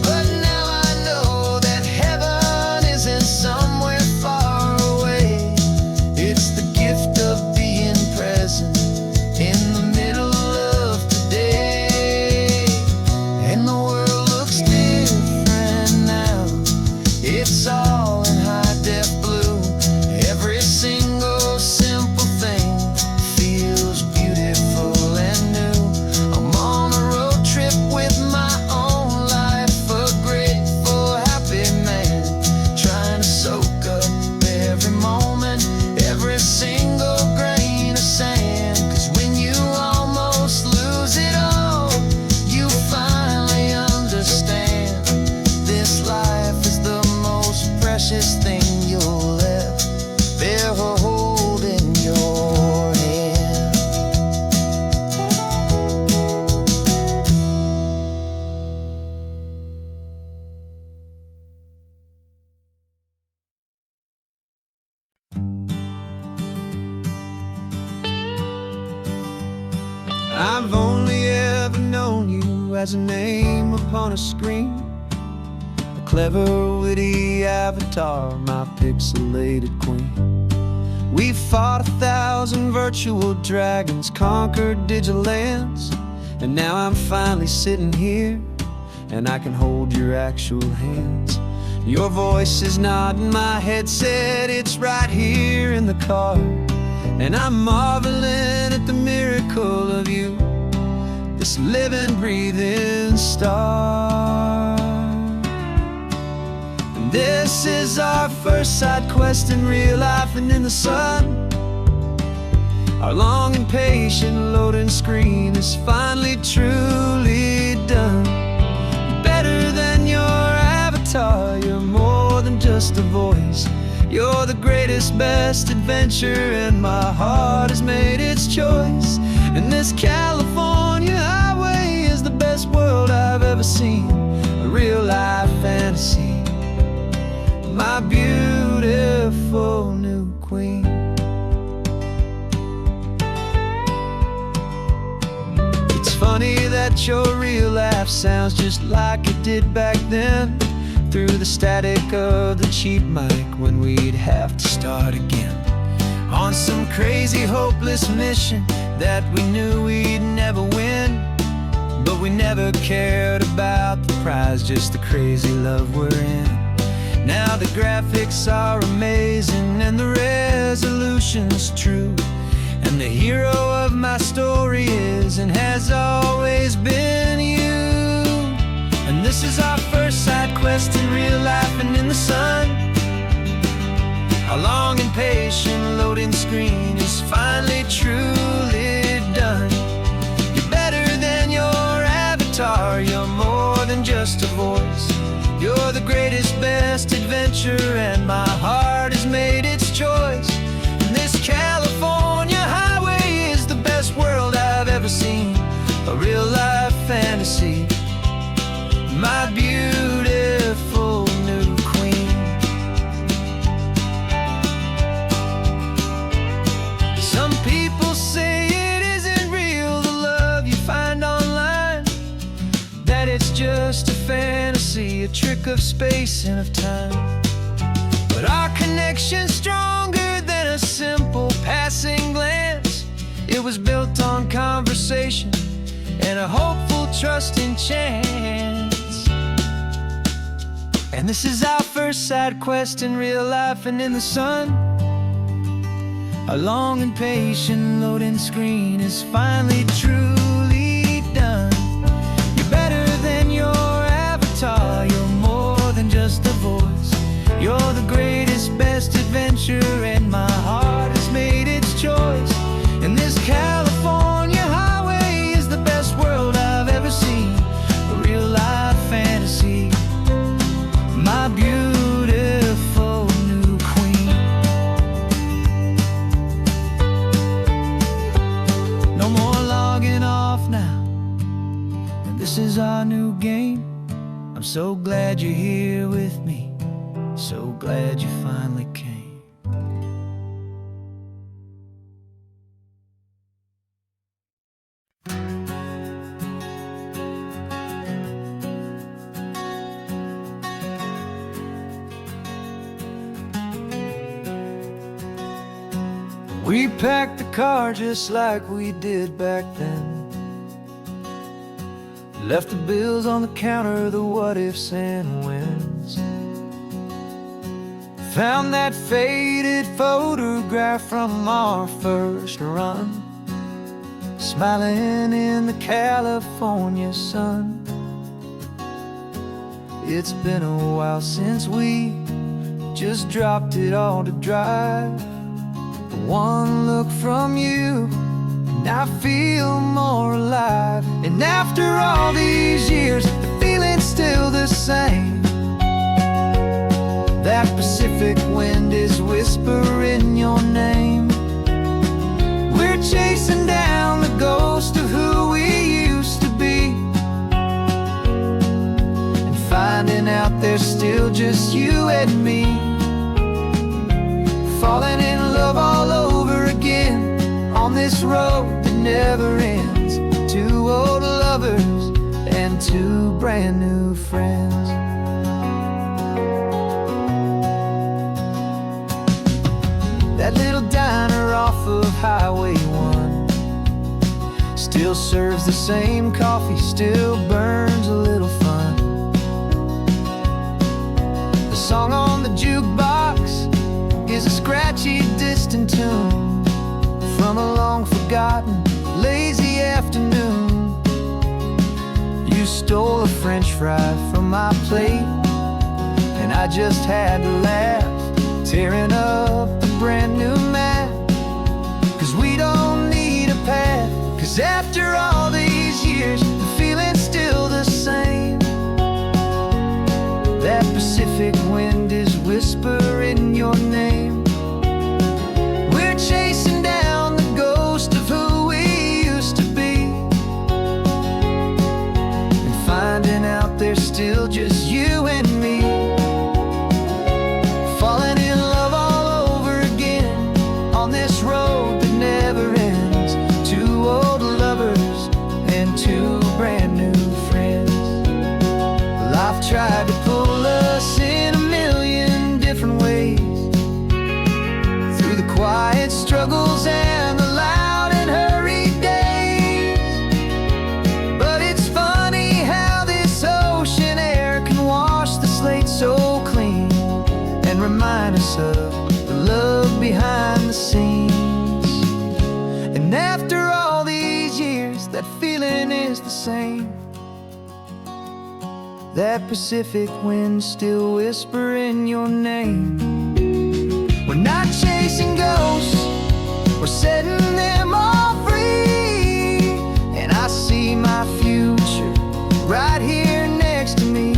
But now I know that heaven isn't somewhere far away. It's the gift of being present in the middle of I've only ever known you as a name upon a screen, a clever, witty avatar, my pixelated queen. We fought 1,000 virtual dragons, conquered digital lands, and now I'm finally sitting here, and I can hold your actual hands. Your voice is not in my headset, it's right here in the car, and I'm marveling at the miracle of you, this living, breathing star. And this is our first side quest in real life and in the sun. Our long and patient loading screen is finally truly done. You're better than your avatar, you're more than just a voice. You're the greatest, best adventure, and my heart has made its choice. And this California highway is the best world I've ever seen, a real life fantasy, my beautiful new queen. It's funny that your real life sounds just like it did back then, through the static of the cheap mic when we'd have to start again, on some crazy hopeless mission that we knew we'd never win. But we never cared about the prize, just the crazy love we're in. Now the graphics are amazing and the resolution's true, and the hero of my story is and has always been you. And this is our first side quest in real life and in the sun. Our long and patient loading screen is finally truly done. You're better than your avatar, you're more than just a voice. You're the greatest, best adventure, and my heart has made its choice. And this California highway is the best world I've ever seen, a real life fantasy, my beautiful new queen. Some people say it isn't real, the love you find online, that it's just a fantasy, a trick of space and of time. But our connection's stronger than a simple passing glance. It was built on conversation and a hopeful, trusting chance. And this is our first side quest in real life and in the sun. Our long and patient loading screen is finally truly done. You're better than your avatar, you're more than just a voice. You're the greatest, best adventure, and my heart has made its choice. And this California highway is the best world I've ever seen, a real life fantasy, my beautiful new queen. No more logging off now, and this is our new game. I'm so glad you're here with me, so glad you finally came. We packed the car just like we did back then, left the bills on the counter, the what ifs and whens. Found that faded photograph from our first run, smiling in the California sun. It's been a while since we just dropped it all to drive. One look from you and I feel more alive. And after all these years, the feeling's still the same. That Pacific wind is whispering your name. We're chasing down the ghost of who we used to be, and finding out there's still just you and me. Falling in love all over again on this road that never ends. old lovers and two brand new friends. That little diner off of Highway 1 still serves the same coffee, still burns a little fun. The song on the jukebox is a scratchy, distant tune from a long-forgotten, lazy afternoon. You stole a French fry from my plate, and I just had to laugh, tearing up the brand new map. 'Cause we don't need a path, 'cause after all these years, the feeling's still the same. That Pacific wind is whispering your name. We're chasing down the ghost of who we used to be, and finding out there's still just you and me. Falling in love all over again on this road that never ends. Two old lovers and two brand new friends. Life tried to pull us in a million different ways, through the quiet struggles and the loud and hurried days. But it's funny how this ocean air can wash the slate so clean, and remind us of the love behind the scenes. And after all these years, that feeling is the same. That Pacific wind still whispering your name. We're not chasing ghosts, we're setting them all free. And I see my future right here next to me.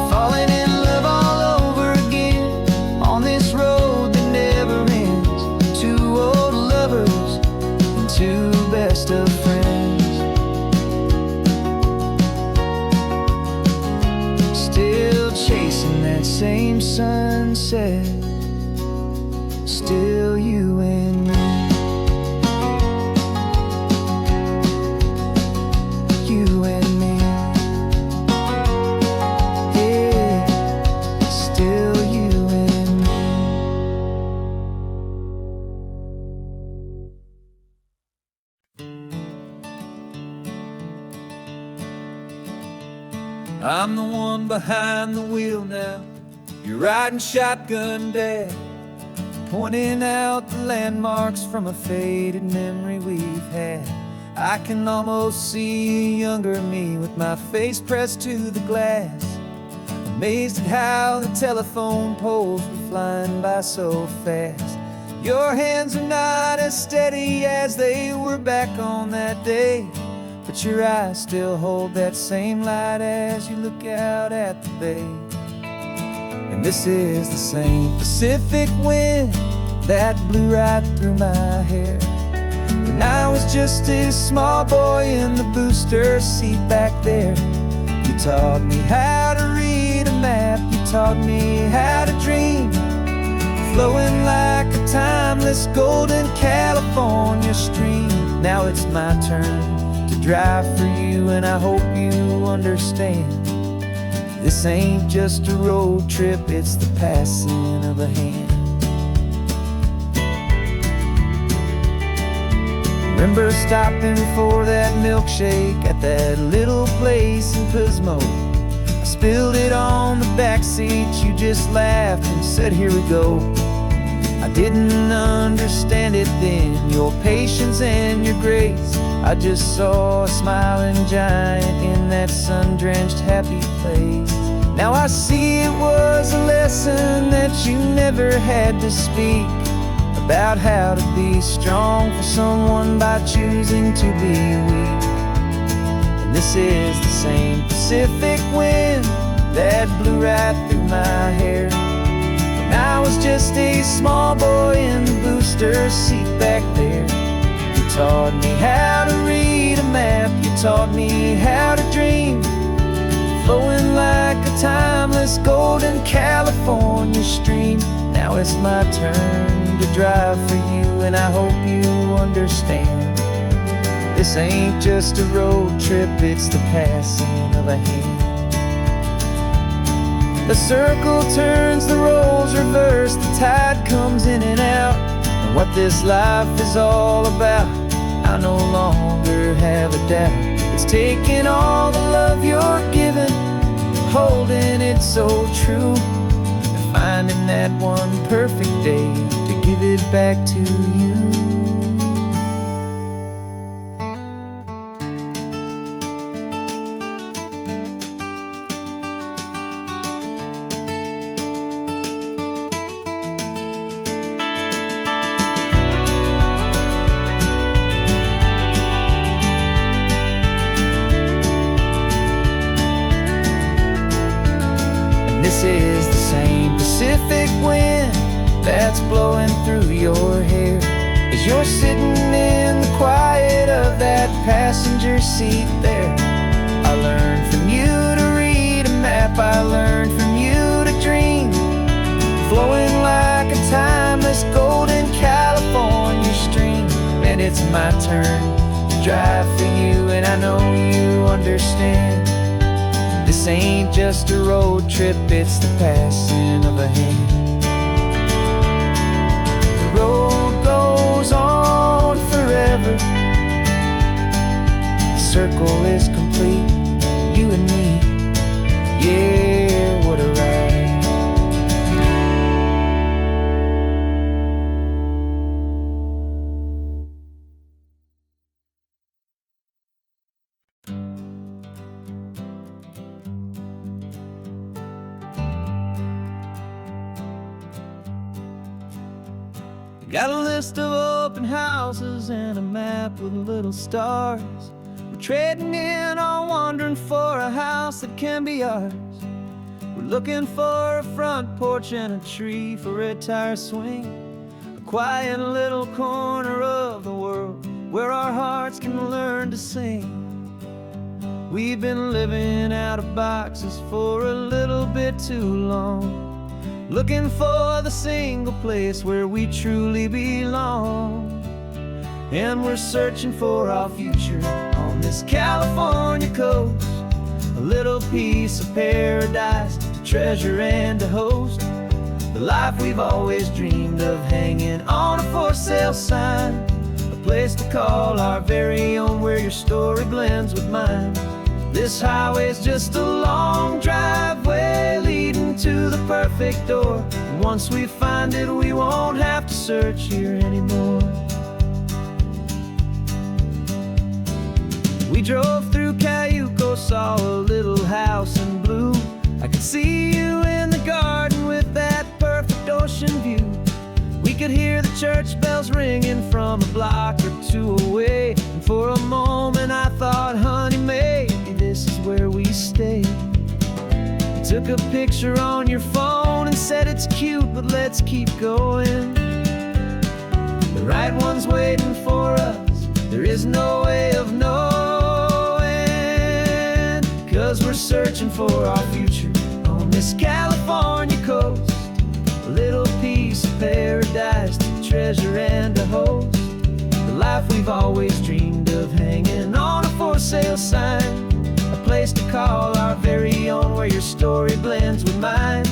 Falling in love all over again on this road that never ends. Two old lovers and two best of friends. Still chasing that same sunset, still you and me. You and me. Yeah, still you and me. I'm the one behind the wheel now. You're riding shotgun, Dad, pointing out the landmarks from a faded memory we've had. I can almost see a younger me with my face pressed to the glass, amazed at how the telephone poles were flying by so fast. Your hands are not as steady as they were back on that day, but your eyes still hold that same light as you look out at the bay. And this is the same Pacific wind that blew right through my hair when I was just a small boy in the booster seat back there. You taught me how to read a map, you taught me how to dream, flowing like a timeless golden California stream. Now it's my turn to drive for you, and I hope you understand. This ain't just a road trip, it's the passing of a hand. Remember stopping for that milkshake at that little place in Pismo? I spilled it on the back seat, you just laughed and said, "Here we go." I didn't understand it then, your patience and your grace. I just saw a smiling giant in that sun-drenched happy place. Now I see it was a lesson that you never had to speak, about how to be strong for someone by choosing to be weak. And this is the same Pacific wind that blew right through my hair when I was just a small boy in the booster seat back there. You taught me how to read a map, you taught me how to dream, flowing like a timeless golden California stream. Now it's my turn to drive for you, and I hope you understand. This ain't just a road trip, it's the passing of a hand. The circle turns, the roles reverse, the tide comes in and out. And what this life is all about, I no longer have a doubt. It's taking all the love you're given, holding it so true, and finding that one perfect day to give it back to you. This is the same Pacific wind that's blowing through your hair as you're sitting in the quiet of that passenger seat there. I learned from you to read a map, I learned from you to dream, flowing like a timeless golden California stream. And it's my turn to drive for you, and I know you understand. This ain't just a road trip, it's the passing of a hand. The road goes on forever, the circle is complete, you and me, yeah, what a ride. Got a list of open houses and a map with little stars. We're trading in or wandering for a house that can be ours. We're looking for a front porch and a tree for a tire swing, a quiet little corner of the world where our hearts can learn to sing. We've been living out of boxes for a little bit too long, looking for the single place where we truly belong. And we're searching for our future on this California coast, a little piece of paradise to treasure and to host, the life we've always dreamed of hanging on a for sale sign, a place to call our very own where your story blends with mine. This highway's just a long driveway leading to the perfect door, and once we find it we won't have to search here anymore. We drove through Cayuco, saw a little house in blue. I could see you in the garden with that perfect ocean view. We could hear the church bells ringing from a block or two away, and for a moment I thought, honey, maybe this is where we stay. Took a picture on your phone and said it's cute, but let's keep going. The right one's waiting for us, there is no way of knowing, 'cause we're searching for our future on this California coast, a little piece of paradise to treasure and to host, the life we've always dreamed of hanging on a for sale sign, a place to call our very own where your story blends with mine.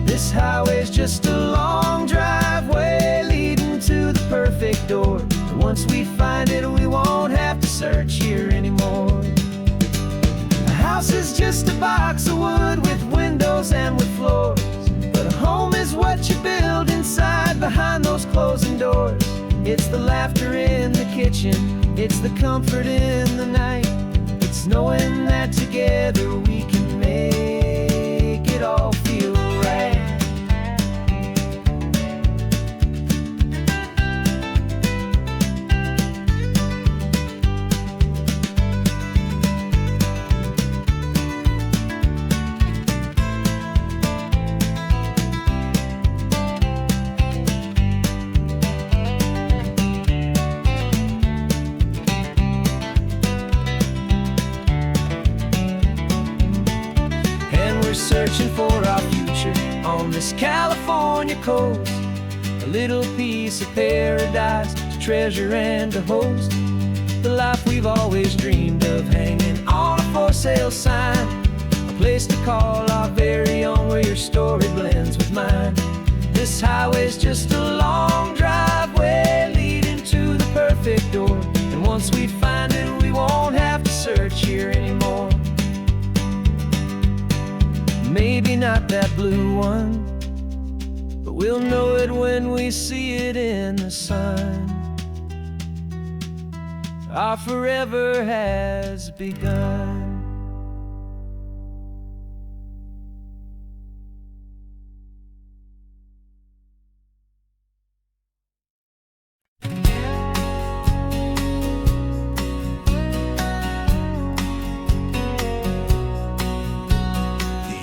This highway's just a long driveway leading to the perfect door, and once we find it we won't have to search here anymore. A house is just a box of wood with windows and with floors, but a home is what you build inside behind those closing doors. It's the laughter in the kitchen, it's the comfort in the night, it's knowing that together we can make it all feel right. Searching for our future on this California coast, a little piece of paradise to treasure and to host, the life we've always dreamed of, hanging on a for sale sign, a place to call our very own, where your story blends with mine. This highway's just a long driveway leading to the perfect door, and once we find it, we won't have to search here anymore. Maybe not that blue one, but we'll know it when we see it in the sun. Our forever has begun.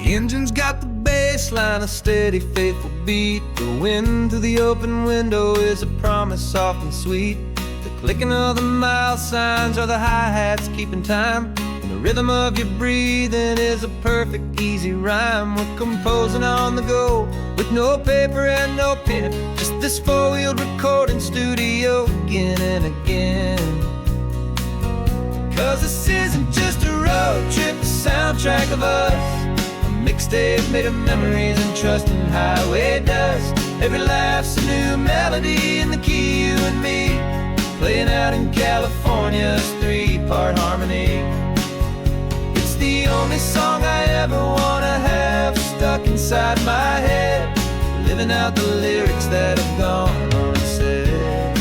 The engine's got the bass line, a steady, faithful beat. The wind through the open window is a promise soft and sweet. The clicking of the mile signs are the hi-hats keeping time, and the rhythm of your breathing is a perfect, easy rhyme. We're composing on the go with no paper and no pen, just this four-wheeled recording studio again and again. 'Cause this isn't just a road trip, the soundtrack of us, mixtape made of memories and trust in highway dust. Every laugh's a new melody in the key, you and me, playing out in California's three-part harmony. It's the only song I ever wanna have stuck inside my head, living out the lyrics that have gone unsaid.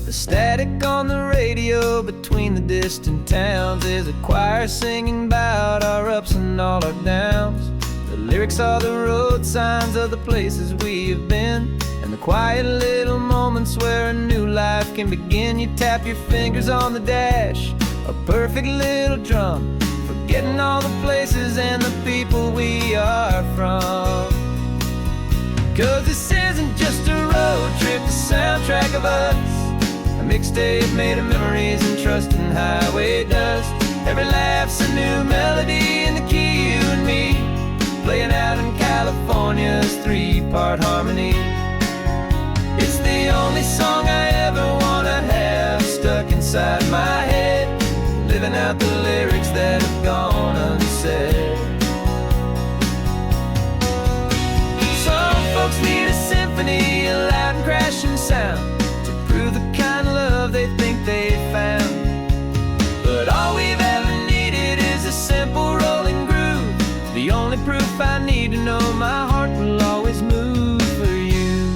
The static on the radio between the distant towns is a choir singing about our ups and all our downs. The lyrics are the road signs of the places we have been, and the quiet little moments where a new life can begin. You tap your fingers on the dash, a perfect little drum, forgetting all the places and the people we are from. 'Cause this isn't just a road trip, the soundtrack of us, a mixtape made of memories and trust in highway dust. Every laugh's a new melody in the key, you and me, playing out in California's three-part harmony. It's the only song I ever wanna have stuck inside my head, living out the lyrics that have gone unsaid. Some folks need a symphony, a loud and crashing sound, to prove the kind of love they think they found. But all we've ever needed is a simple rolling groove, the only proof I need to know my heart will always move for you.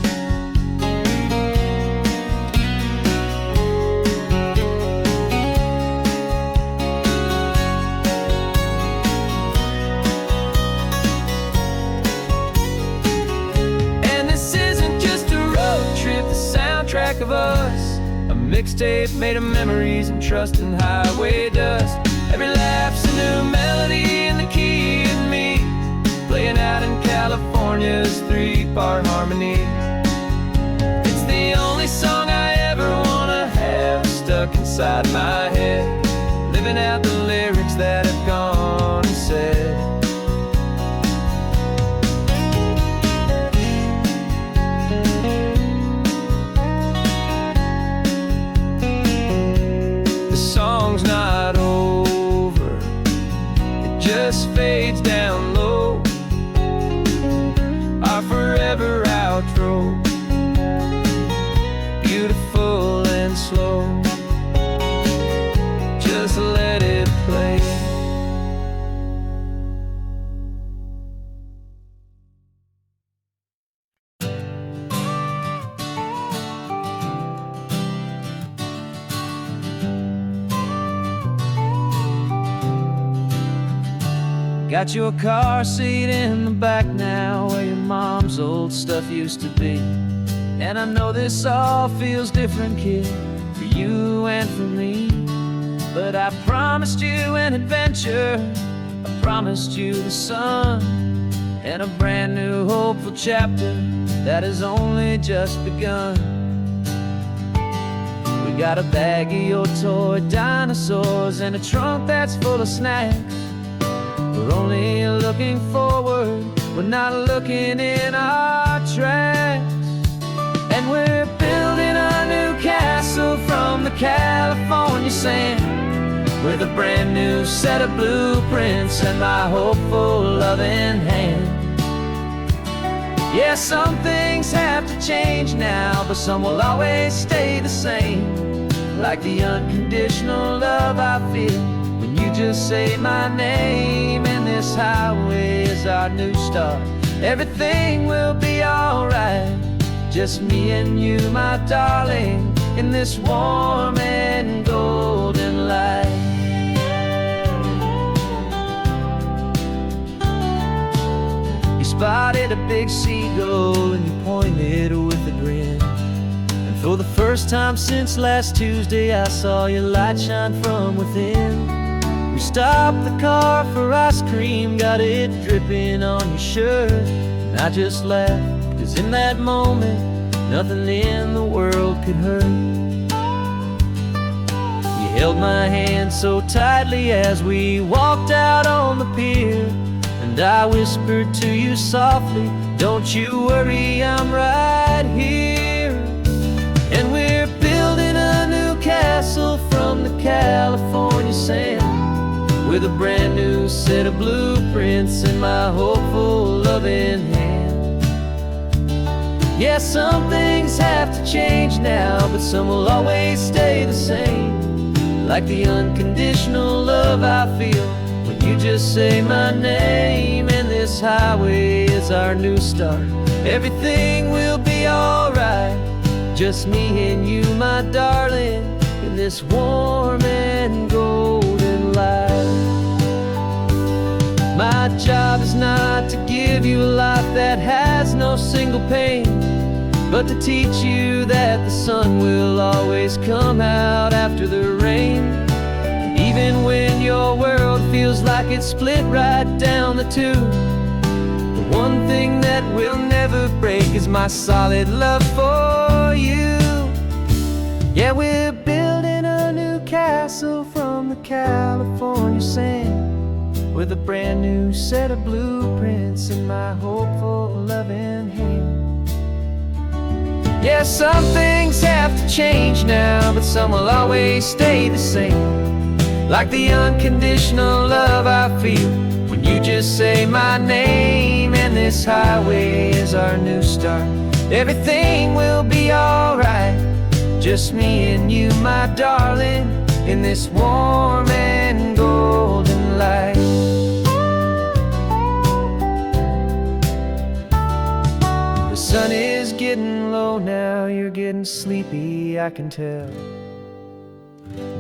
And this isn't just a road trip, the soundtrack of us, a mixtape made of memories and trust in highway dust. Every laugh's a new melody in the key, and me, playing out in California's three-part harmony. It's the only song I ever wanna have stuck inside my head, living out the lyrics that have gone unsaid. The song's not over, it just fades down low, our forever outro, beautiful and slow. Just let it play. Got your car seat in the back now, where your mom's old stuff used to be. And I know this all feels different, kid, for you and for me. But I promised you an adventure, I promised you the sun, and a brand new hopeful chapter that has only just begun. We got a bag of your toy dinosaurs and a trunk that's full of snacks. We're only looking forward, we're not looking in our tracks. And we're building a new castle California sand, with a brand new set of blueprints and my hopeful loving hand. Yeah, some things have to change now, but some will always stay the same, like the unconditional love I feel when you just say my name. And this highway is our new start. Everything will be alright, just me and you, my darling, in this warm and golden light. You spotted a big seagull and you pointed with a grin, and for the first time since last Tuesday I saw your light shine from within. We stopped the car for ice cream, got it dripping on your shirt, and I just laughed, 'cause in that moment nothing in the world could hurt. You held my hand so tightly as we walked out on the pier, and I whispered to you softly, don't you worry, I'm right here. And we're building a new castle from the California sand, with a brand new set of blueprints in my hopeful loving hand. Yeah, some things have to change now, but some will always stay the same, like the unconditional love I feel when you just say my name. And this highway is our new start. Everything will be alright, just me and you, my darling, in this warm and golden light. My job is not to give you a life that has no single pain, but to teach you that the sun will always come out after the rain. Even when your world feels like it's split right down the two, the one thing that will never break is my solid love for you. Yeah, we're building a new castle from the California sand, with a brand new set of blueprints in my hopeful loving hand. Yeah, some things have to change now, but some will always stay the same, like the unconditional love I feel when you just say my name. And this highway is our new start. Everything will be alright, just me and you, my darling, in this warm and golden light. The sun is getting low now, you're getting sleepy, I can tell.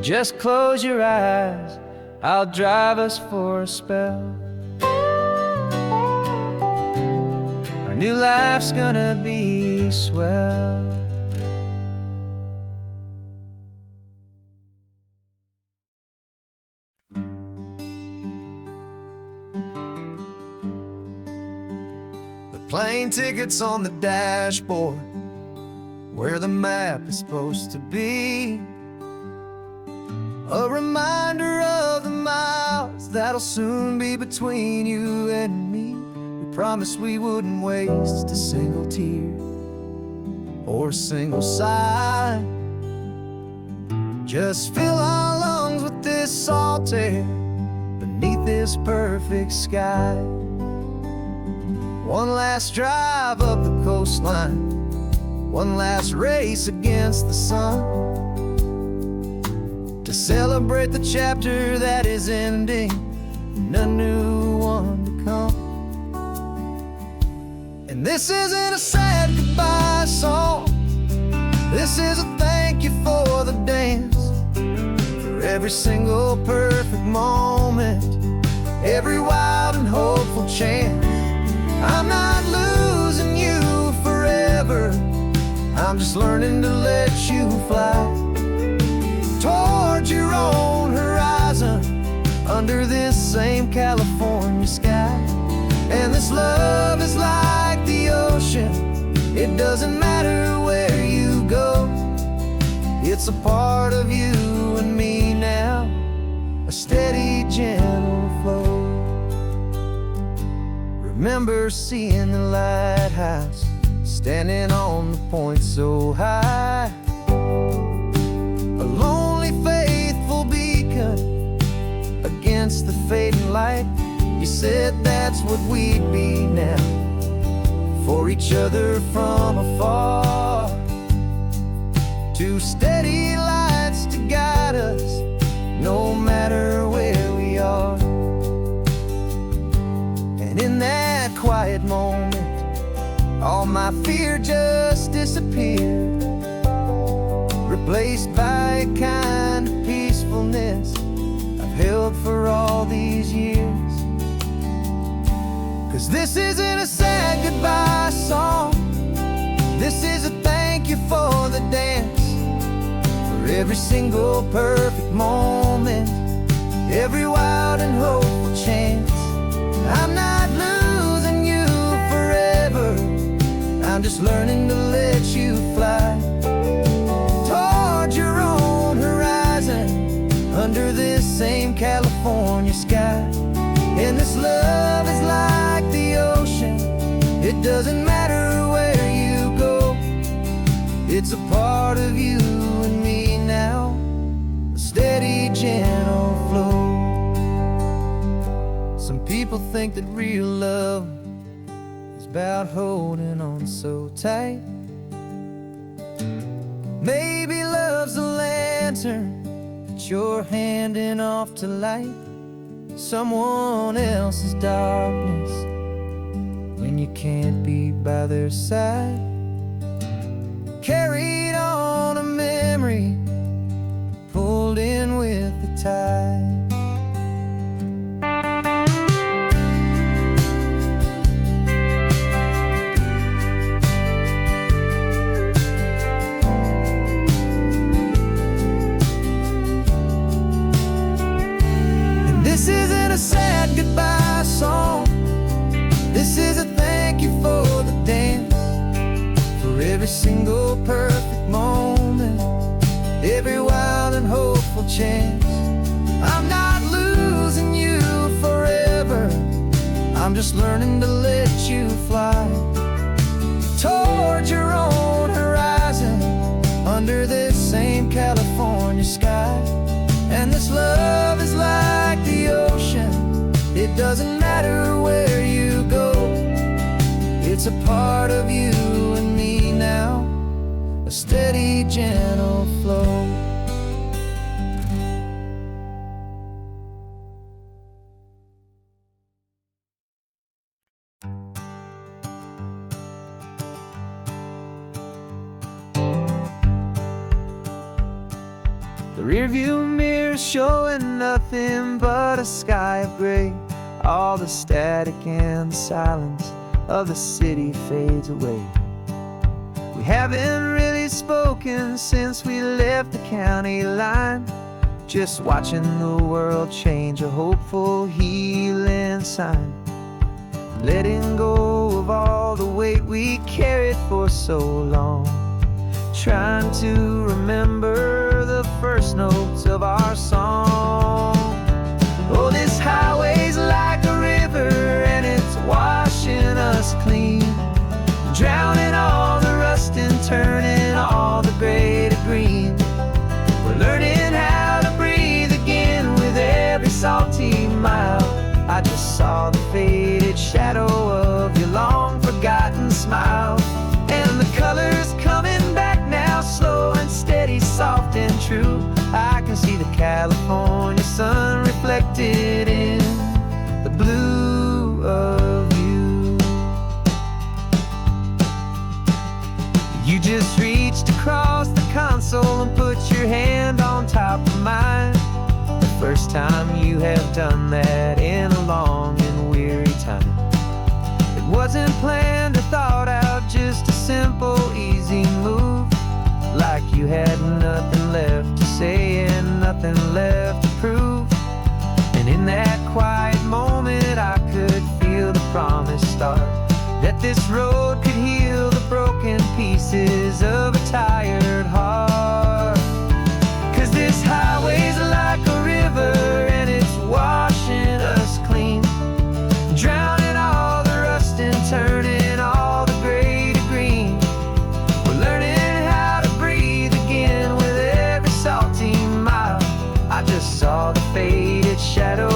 Just close your eyes, I'll drive us for a spell. Our new life's gonna be swell. Plane tickets on the dashboard, where the map is supposed to be. A reminder of the miles that'll soon be between you and me. We promised we wouldn't waste a single tear or a single sigh. Just fill our lungs with this salt air beneath this perfect sky. One last drive up the coastline, one last race against the sun, to celebrate the chapter that is ending and a new one to come. And this isn't a sad goodbye song, this is a thank you for the dance, for every single perfect moment, every wild and hopeful chance. I'm not losing you forever, I'm just learning to let you fly towards your own horizon, under this same California sky. And this love is like the ocean, it doesn't matter where you go, it's a part of you and me now, a steady, gentle flow. Remember seeing the lighthouse, standing on the point so high, alone against the fading light. You said that's what we'd be now, for each other from afar. Two steady lights to guide us, no matter where we are. And in that quiet moment, all my fear just disappeared, replaced by a kind of peacefulness I've held for all these years. 'Cause this isn't a sad goodbye song, this is a thank you for the dance, for every single perfect moment, every wild and hopeful chance. I'm not losing you forever, I'm just learning to let you fly toward your own horizon, under this same California sky. And this love is like the ocean, it doesn't matter where you go, it's a part of you and me now, a steady, gentle flow. Some people think that real love is about holding on so tight. Maybe love's a lantern that you're handing off to light someone else's darkness when you can't be by their side. Carried on a memory, pulled in with the tide. This isn't a sad goodbye song, this is a thank you for the dance, for every single perfect moment, every wild and hopeful chance. I'm not losing you forever, I'm just learning to let you fly toward your own horizon, under this same California sky. And this love is like the ocean, it doesn't matter where you go, it's a part of you and me now, a steady, gentle flow. The rearview mirror showing nothing but a sky of gray. All the static and the silence of the city fades away. We haven't really spoken since we left the county line, just watching the world change, a hopeful healing sign. Letting go of all the weight we carried for so long, trying to remember the first notes of our song. Oh, this highway's like a river and it's washing us clean, drowning all the rust and turning all the gray to green. We're learning how to breathe again with every salty mile. I just saw the faded shadow of your long forgotten smile, and the colors coming back now, slow and steady, soft and true. I can see the California sun reflected in the blue of you. You just reached across the console and put your hand on top of mine, the first time you have done that in a long and weary time. It wasn't planned or thought out, just a simple, easy move, like you had nothing left to say and nothing left to prove. And in that quiet moment I could feel the promise start, that this road could heal the broken pieces of a tired heart. 'Cause this highway's like a river and it's washing us clean, drowning all the rust and turning all the gray to green. We're learning how to breathe again with every salty mile. I just saw the faded shadow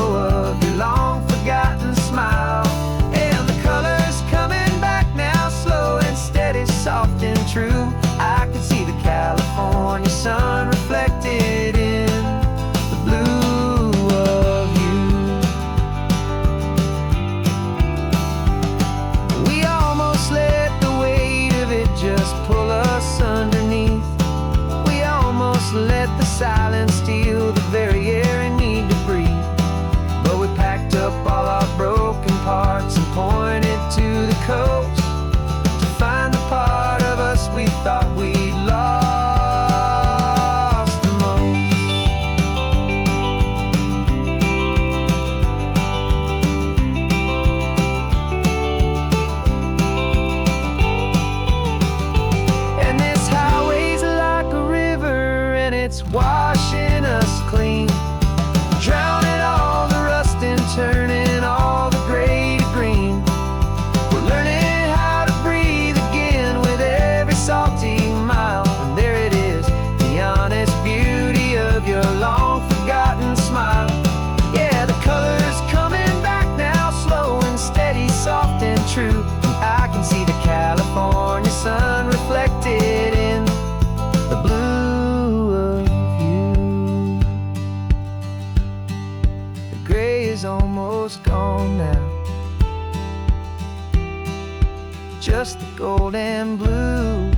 just the gold and blue.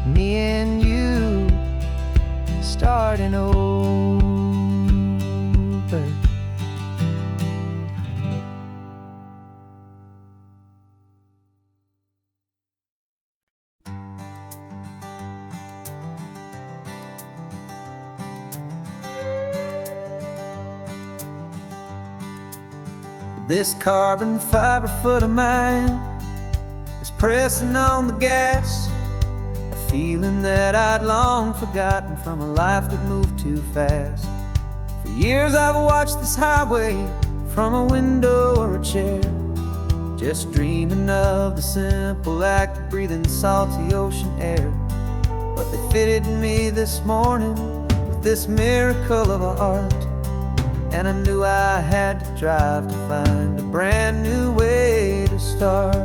Me and you starting over. This carbon fiber foot of mine is pressing on the gas, a feeling that I'd long forgotten from a life that moved too fast. For years I've watched this highway from a window or a chair, just dreaming of the simple act of breathing salty ocean air. But they fitted me this morning with this miracle of art, and I knew I had to drive to find a brand new way to start.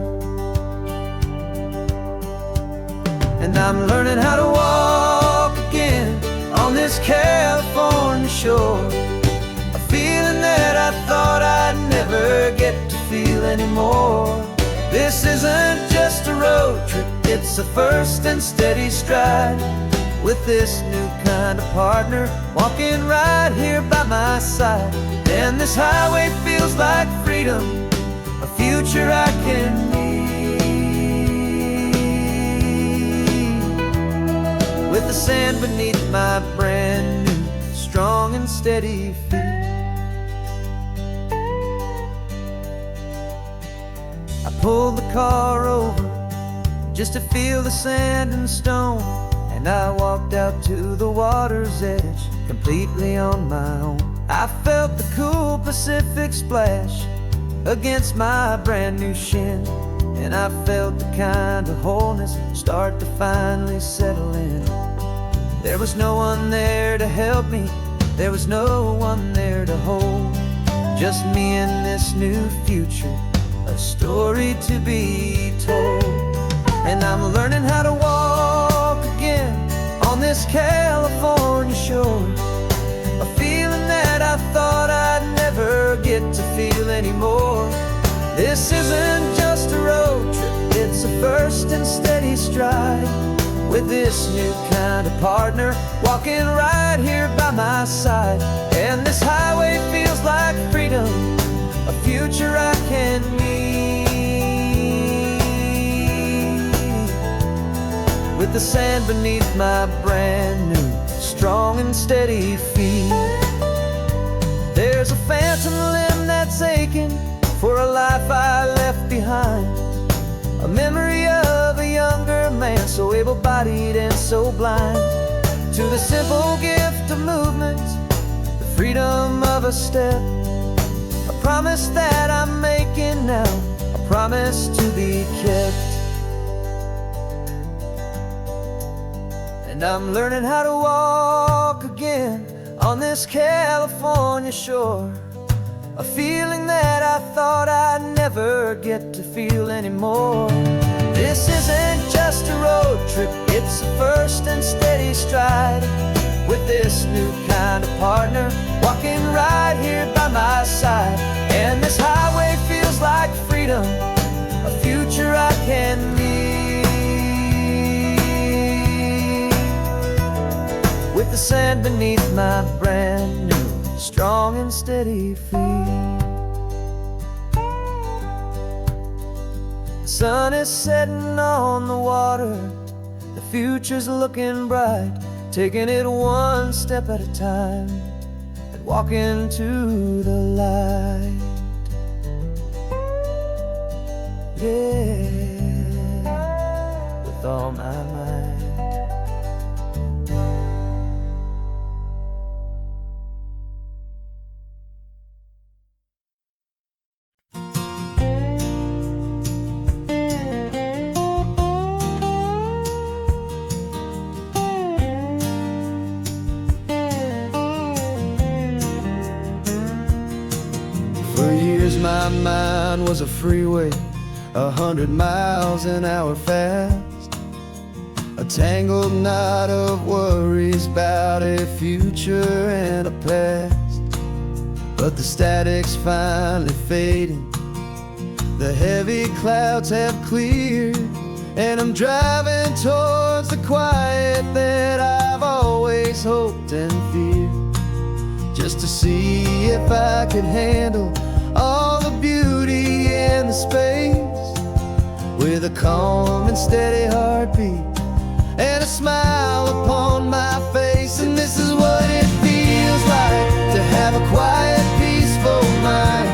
And I'm learning how to walk again on this California shore, a feeling that I thought I'd never get to feel anymore. This isn't just a road trip, it's a first and steady stride, with this new kind of partner walking right here by my side. And this highway feels like freedom, a future I can need, with the sand beneath my brand new strong and steady feet. I pulled the car over just to feel the sand and stone, and I walked out to the water's edge completely on my own. I felt the cool Pacific splash against my brand new shin, and I felt the kind of wholeness start to finally settle in. There was no one there to help me, there was no one there to hold, just me and this new future, a story to be told. And I'm learning how to walk again on this California shore, a feeling that I thought I'd never get to feel anymore. This isn't just a road trip, it's a first and steady stride, with this new kind of partner walking right here by my side. And this highway feels like freedom, a future I can need, with the sand beneath my brand new strong and steady feet. There's a phantom limb that's aching for a life I left behind, a memory of a younger man so able-bodied and so blind, to the simple gift of movement, the freedom of a step, a promise that I'm making now, a promise to be kept. And I'm learning how to walk again on this California shore, a feeling that I thought I'd never get to feel anymore. This isn't just a road trip, it's a first and steady stride, with this new kind of partner walking right here by my side. And this highway feels like freedom, a future I can need, with the sand beneath my brand new strong and steady feet. The sun is setting on the water, the future's looking bright, taking it one step at a time and walking to the light. Yeah, with all my might. For years my mind was a freeway, 100 miles an hour fast, a tangled knot of worries about a future and a past. But the static's finally fading, The heavy clouds have cleared, and I'm driving towards the quiet that I've always hoped and feared, just to see if I could handle all the beauty in the space, with a calm and steady heartbeat and a smile upon my face. And this is what it feels like to have a quiet, peaceful mind.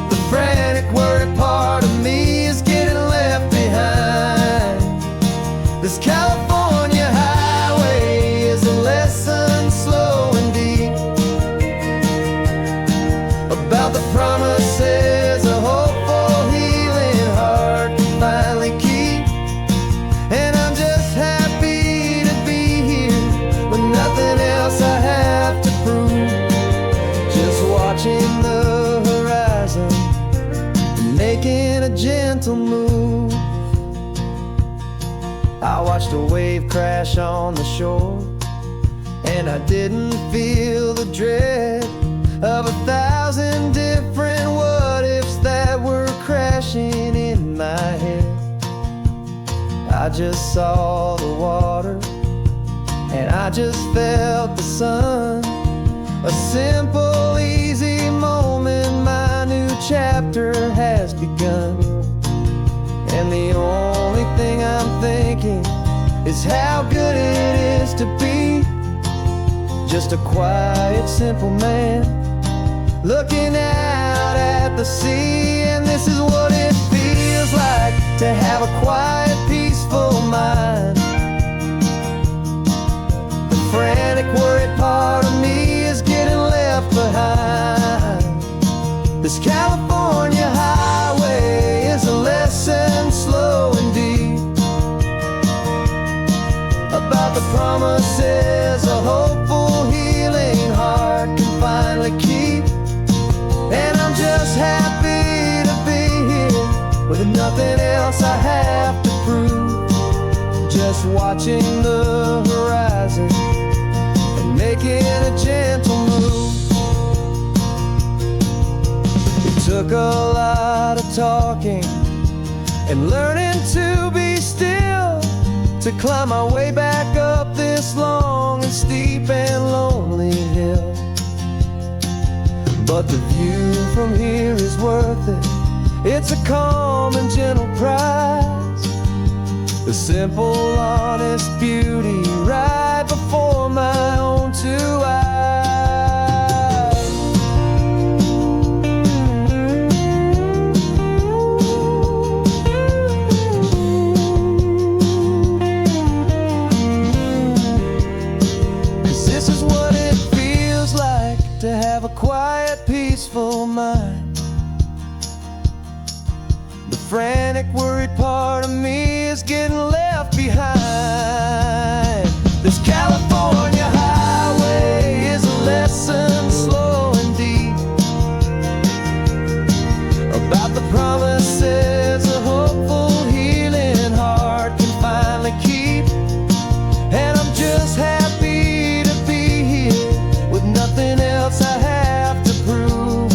The frantic, worried part of me is getting left behind. This California highway is a lesson slow and deep about the promises a hopeful, healing heart can finally keep. And I'm just happy to be here with nothing else I have to prove, just watching the horizon and making a gentle move. I watched a wave crash on the shore, and I didn't feel the dread of 1,000 different what-ifs that were crashing in my head. I just saw the water, and I just felt the sun. A simple, easy moment, my new chapter has begun. And the only thing I'm thinking is how good it is to be just a quiet, simple man looking out at the sea. And this is what it feels like to have a quiet, peaceful mind. The frantic, worried part of me is getting left behind. This California highway is a lesson slow and deep about the promises a hopeful, healing heart can finally keep. And I'm just happy to be here with nothing else I have to prove, just watching the horizon and making a gentle move. It took a lot of talking and learning to be still to climb my way back up this long and steep and lonely hill. But the view from here is worth it. It's a calm and gentle prize, the simple, honest beauty right before my own two eyes. This is what it feels like to have a quiet, peaceful mind. The frantic, worried part of me is getting left behind. This California highway is a lesson slow and deep about the promises a hopeful, healing heart can finally keep. And I'm just happy to be here with nothing else I have to prove,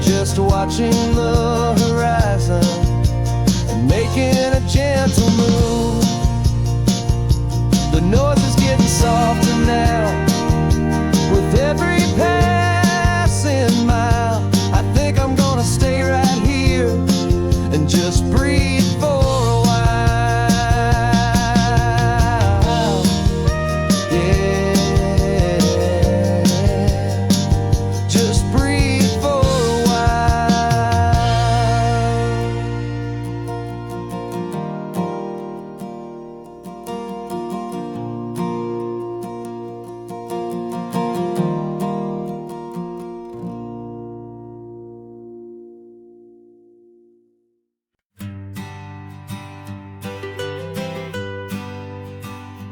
just watching the horizon and making a gentle move. The noise is getting softer now with every passing mile. I think I'm gonna stay right here and just breathe for a while. Just breathe for a while.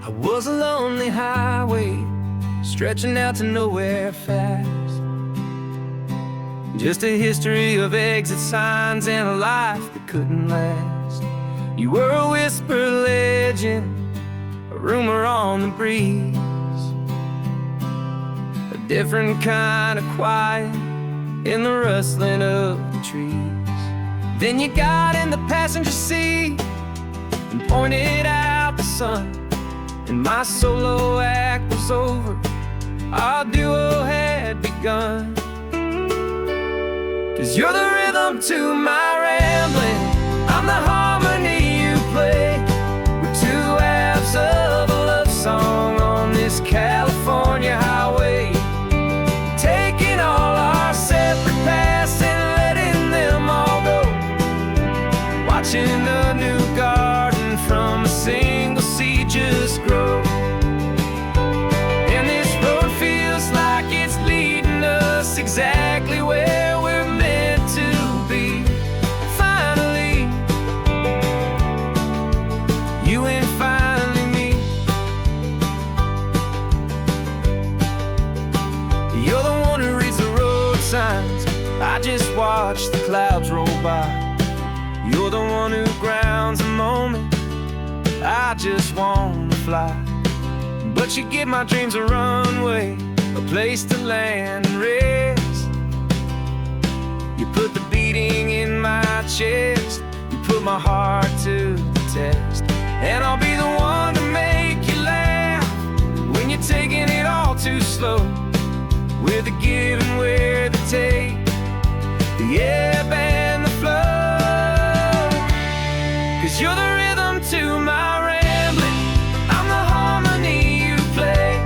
I was a lonely highway stretching out to nowhere fast, just a history of exit signs and a life that couldn't last. You were a whisper legend, a rumor on the breeze, a different kind of quiet in the rustling of the trees. Then you got in the passenger seat and pointed out the sun, and my solo act was over, our duo had begun. 'Cause you're the rhythm to my rambling, I'm the harmony you play. We're two halves of a love song on this California highway, taking all our separate paths and letting them all go, watching a new garden from a single seed just grow. And this road feels like it's leading us exactly where we're meant to be. Finally, you and finally me. You're the one who reads the road signs, I just watch the clouds roll by. You're the one who grounds the moment, I just wanna fly. But you give my dreams a runway, a place to land and rest. You put the beating in my chest, you put my heart to the test. And I'll be the one to make you laugh when you're taking it all too slow, with the give and with the take, the ebb and the flow. 'Cause you're the rhythm to my rambling, I'm the harmony you play.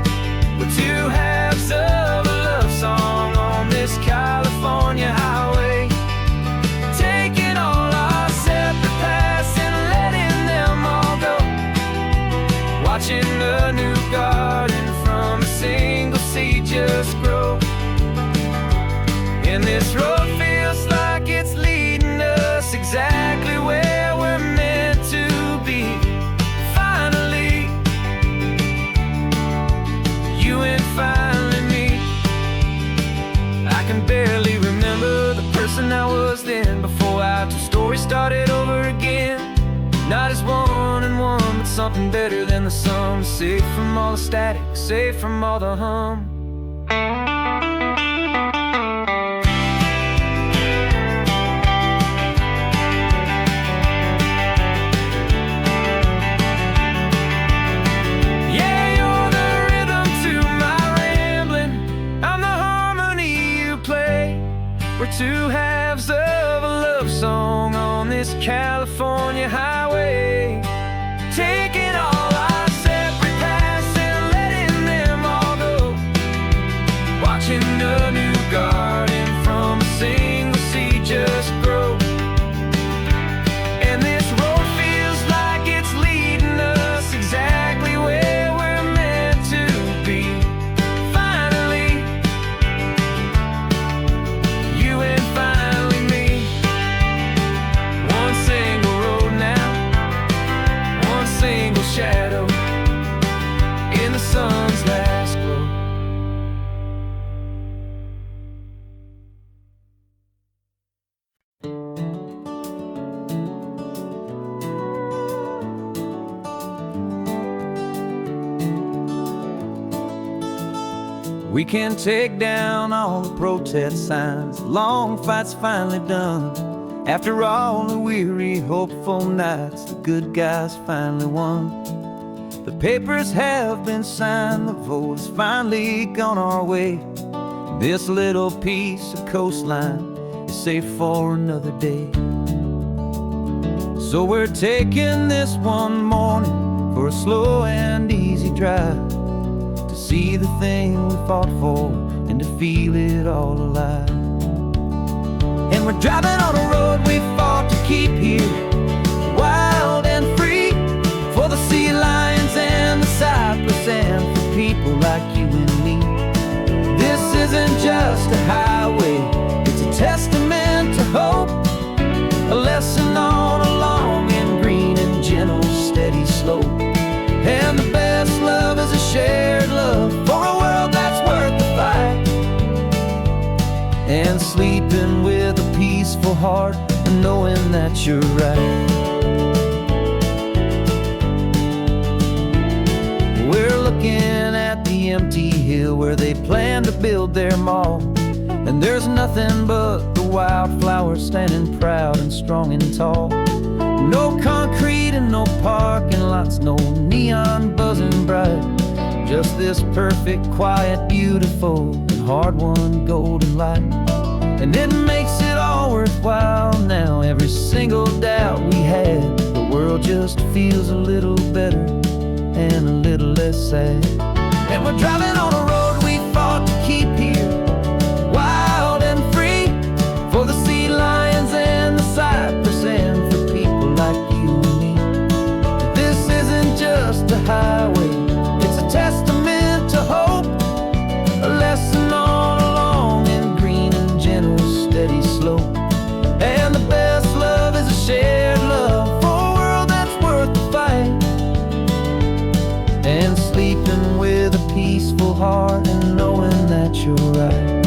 We're two halves of a love song on this California highway, taking all our separate paths and letting them all go, watching a new garden from a single seed just grow. And this road feels like it's leading us exactly where we're meant to be. Finally, you and finally me. I can barely remember the person I was then, before our two stories started over again. Not as one and one, but something better than the sum. Safe from all the static, safe from all the hum. We're two halves of a love song on this California highway, taking all our separate paths and letting them all go, watching a new garden from a single seed just grow. And this road feels like it's leading us exactly where we're meant to be. Finally, you and finally me. One single road now, one single shadow in the sun's last glow. We can take down all the protest signs, long fight's finally done. After all the weary, hopeful nights, the good guys finally won. The papers have been signed, the vote has finally gone our way. This little piece of coastline is safe for another day. So we're taking this one morning for a slow and easy drive, to see the thing we fought for and to feel it all alive. And we're driving on a road we fought to keep here, wild and free, for the sea lions and the cypress and for people like you and me. This isn't just a highway, it's a testament to hope, a lesson on a long and green and gentle steady slope. And the best love is a shared love for a world that's worth the fight, and sleeping with a peaceful heart and knowing that you're right. We're looking at the empty hill where they plan to build their mall, And there's nothing but the wildflowers standing proud and strong and tall. No concrete and no parking lots, no neon buzzing bright. Just this perfect, quiet, beautiful, and hard-won golden light. And it makes it all worthwhile now. Every single doubt we had, the world just feels a little better and a little less sad. And we're driving on a road we fought to keep here, wild and free, for the sea lions and the cypress and for people like you and me. This isn't just a highway, it's a testament to hope, a lesson on a long and green and gentle steady slope. And the best love is a shared love for a world that's worth the fight. And sleeping with a peaceful heart and knowing that you're right.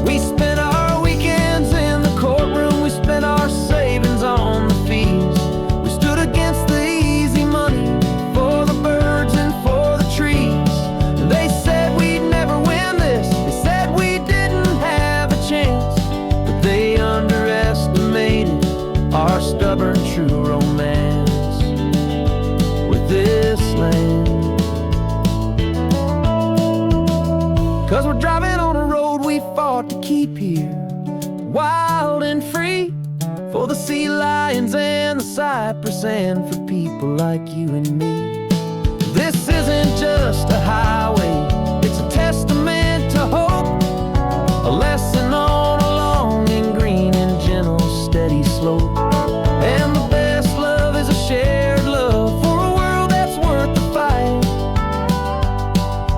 We spent our weekends in the courtroom, we spent our savings on the fees. We stood against the easy money for the birds and for the trees. They said we'd never win this, they said we didn't have a chance, but they underestimated our stubborn true romance with this land. 'Cause we're driving on a road we fought to keep here, wild and free, for the sea lions and the cypress and for people like you and me. This isn't just a highway, it's a testament to hope, a lesson on a long and green and gentle steady slope. And the best love is a shared love for a world that's worth the fight.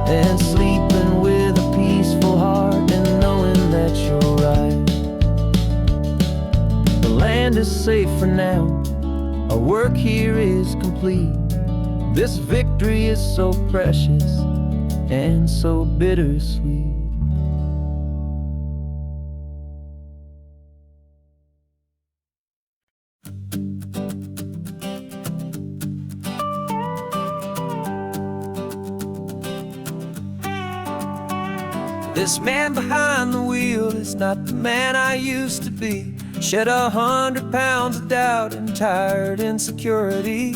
And sleeping with a peaceful heart and knowing that you're right. The land is safe for now, our work here is complete. This victory is so precious and so bittersweet. This man behind the wheel is not the man I used to be. Shed 100 pounds of doubt and tired insecurity.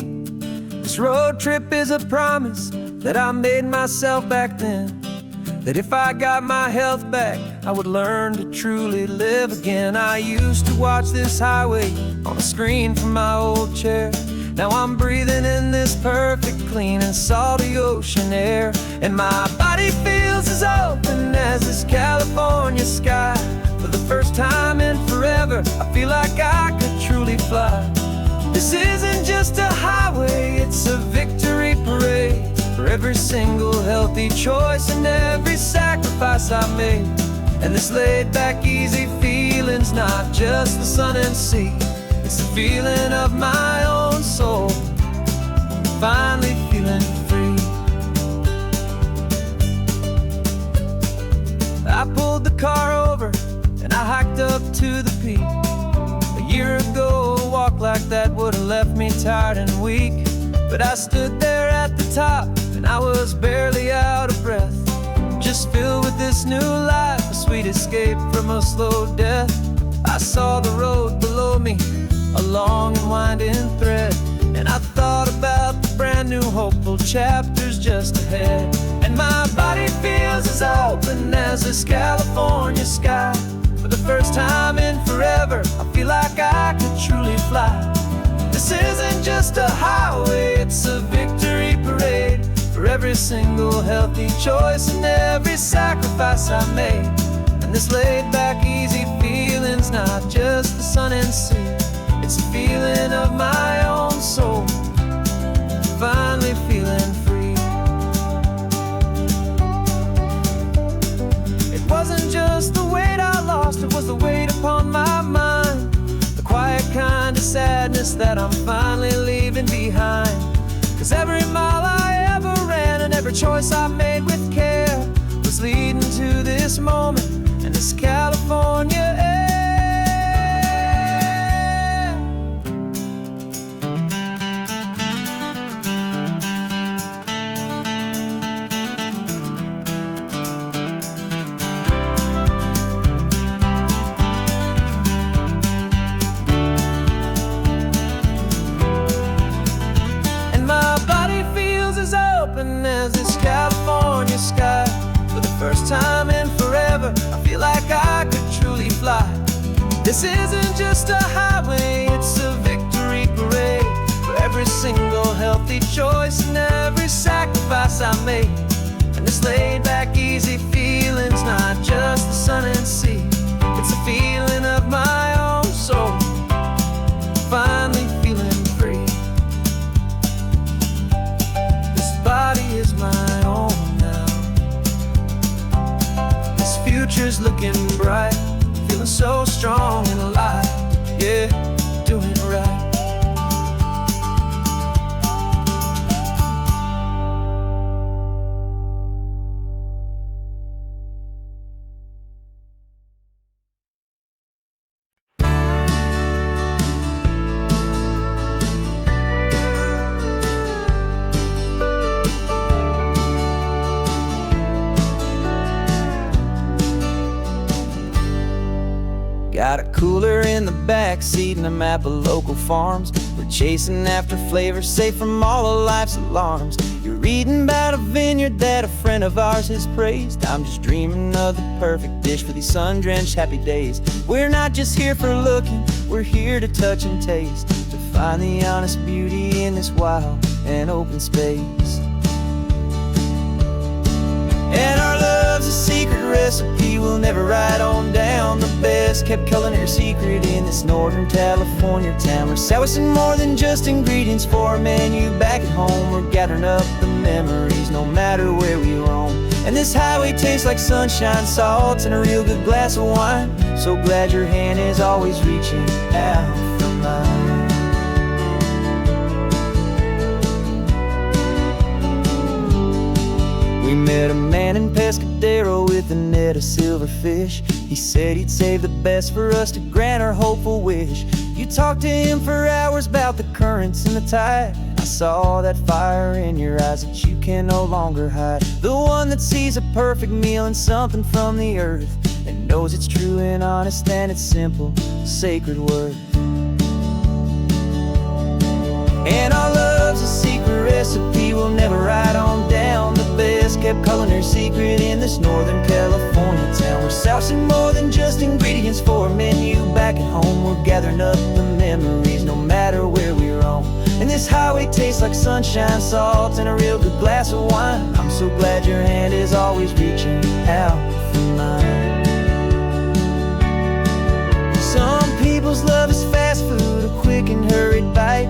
This road trip is a promise that I made myself back then, that if I got my health back, I would learn to truly live again. I used to watch this highway on a screen from my old chair. Now I'm breathing in this perfect, clean and salty ocean air. And my body feels as open as this California sky. For the first time in forever, I feel like I could truly fly. This isn't just a highway, it's a victory parade for every single healthy choice and every sacrifice I made. And this laid back, easy feeling's not just the sun and sea, it's the feeling of my own soul, finally feeling free. I pulled the car over and I hiked up to the peak. A year ago, a walk like that would have left me tired and weak. But I stood there at the top and I was barely out of breath, just filled with this new life, a sweet escape from a slow death. I saw the road below me, a long and winding thread, and I thought about the brand new hopeful chapters just ahead. And my body feels as open as this California sky. For the first time in forever, I feel like I could truly fly. This isn't just a highway, it's a victory parade for every single healthy choice and every sacrifice I made. And this laid back, easy feeling's not just the sun and sea, it's a feeling of my own soul, finally feeling free. It wasn't just the weight I lost, it was the weight upon my mind, the quiet kind of sadness that I'm finally leaving behind. 'Cause every mile I ever ran and every choice I made with care was leading to this moment and this California air. This isn't just a highway, it's a victory parade for every single healthy choice and every sacrifice I made. And this laid back, easy feeling's not just the sun and sea, it's a feeling of my own soul, finally feeling free. This body is my own now. This future's looking bright, feeling so strong and alive. Yeah, doing it right. Got a cooler in the back seat and a map of local farms. We're chasing after flavors safe from all of life's alarms. You're reading about a vineyard that a friend of ours has praised. I'm just dreaming of the perfect dish for these sun-drenched happy days. We're not just here for looking, we're here to touch and taste, to find the honest beauty in this wild and open space. And our love's a secret recipe we'll never write on down. The best kept culinary secret in this Northern California town. We're sourcing more than just ingredients for a menu back at home. We're gathering up the memories no matter where we roam. And this highway tastes like sunshine, salt, and a real good glass of wine. So glad your hand is always reaching out for mine. We met a man in Pescadero with a net of silverfish. He said he'd save the best for us to grant our hopeful wish. You talked to him for hours about the currents and the tide. I saw that fire in your eyes that you can no longer hide. The one that sees a perfect meal in something from the earth, and knows it's true and honest and it's simple, sacred worth. And our love's a secret recipe we'll never write on down. The best kept culinary secret in this Northern California town. We're sourcing more than just ingredients for a menu back at home. We're gathering up the memories no matter where we roam. And this highway tastes like sunshine, salt, and a real good glass of wine. I'm so glad your hand is always reaching out for mine. Some people's love is fast food, a quick and hurried bite.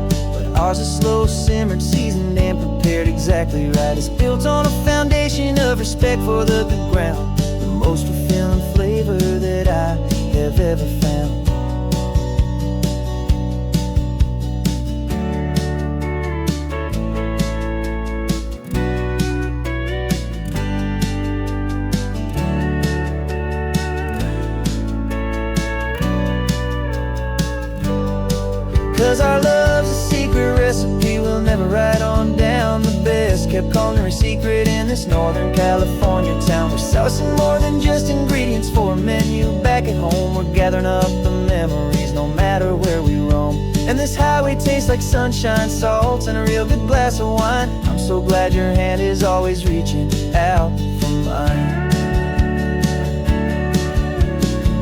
Ours is slow simmered, seasoned and prepared exactly right. It's built on a foundation of respect for the good ground, the most fulfilling flavor that I have ever found. 'Cause our love's a secret recipe we'll never write on down. The best kept culinary secret in this Northern California town. We're sourcing more than just ingredients for a menu back at home. We're gathering up the memories no matter where we roam. And this highway tastes like sunshine, salt, and a real good glass of wine. I'm so glad your hand is always reaching out for mine.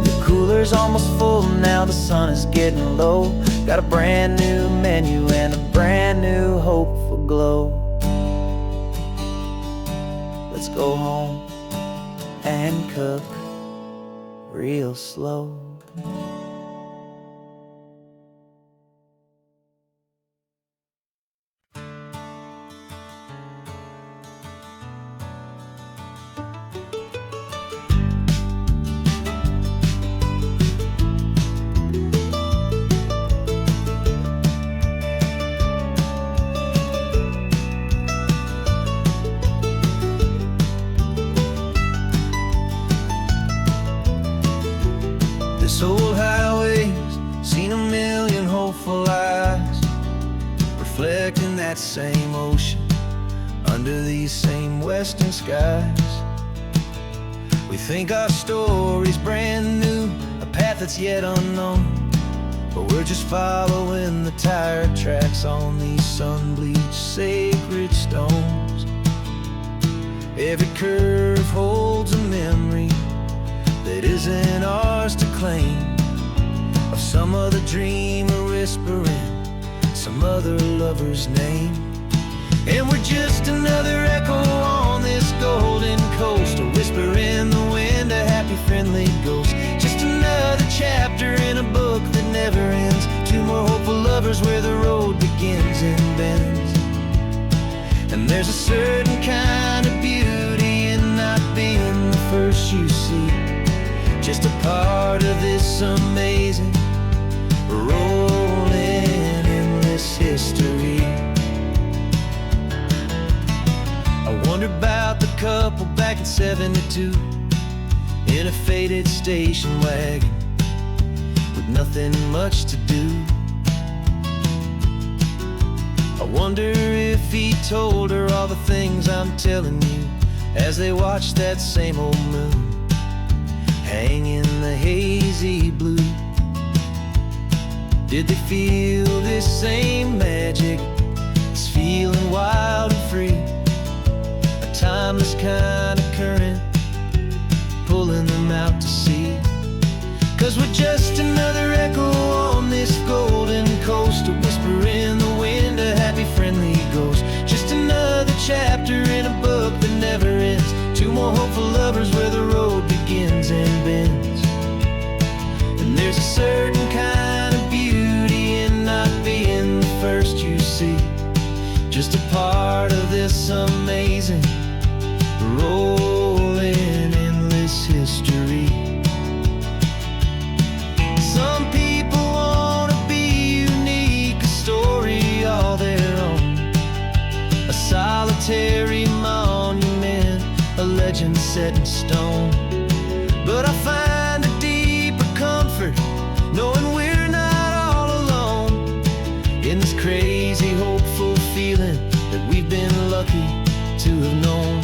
The cooler's almost full now, the sun is getting low. Got a brand new menu and a brand new hopeful glow. Let's go home and cook real slow. This old highway's seen a million hopeful eyes, reflecting that same ocean under these same western skies. We think our story's brand new, a path that's yet unknown, but we're just following the tire tracks on these sun-bleached sacred stones. Every curve holds a memory that isn't ours to claim, of some other dreamer whispering some other lover's name. And we're just another echo on this golden coast, a whisper in the wind, a happy friendly ghost. Just another chapter in a book that never ends. Two more hopeful lovers where the road begins and bends. And there's a certain kind of beauty in not being the first you see, just a part of this amazing rolling endless history. I wonder about the couple back in '72 in a faded station wagon with nothing much to do. I wonder if he told her all the things I'm telling you as they watched that same old moon hang in the hazy blue. Did they feel this same magic, this feeling wild and free, a timeless kind of current pulling them out to sea? 'Cause we're just another echo on this golden coast, a whisper in the wind, a happy friendly ghost. Just another chapter in a book that never ends. Two more hopeful lovers where the road begins and bends. And there's a certain kind of beauty in not being the first you see, just a part of this amazing rolling endless history. Some people want to be unique, a story all their own, a solitary monument, a legend set in stone. But I find a deeper comfort knowing we're not all alone in this crazy, hopeful feeling that we've been lucky to have known.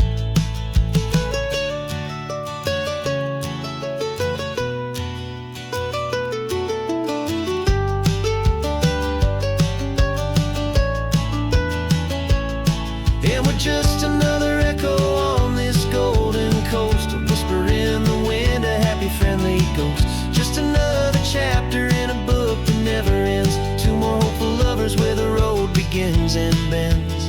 And we're just another echo on this golden coast, a whisper in the wind, a happy friendly ghost. Just another chapter in a book that never ends. Two more hopeful lovers where the road begins and bends.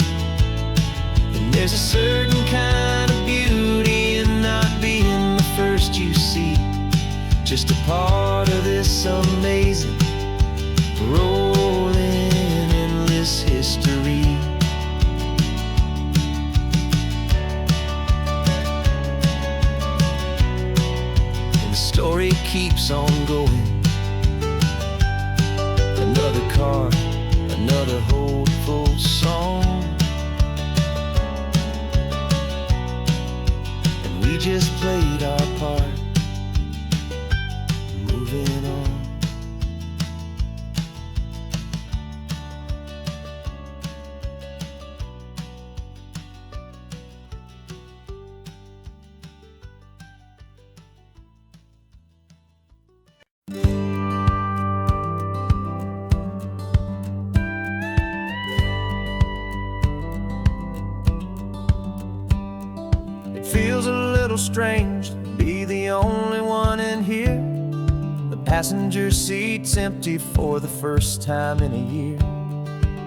And there's a certain kind of beauty in not being the first you see, just a part of this amazing rolling endless history. Story keeps on going. Another card, another hopeful song, and we just played our part, moving on. Feels a little strange to be the only one in here. The passenger seat's empty for the first time in a year.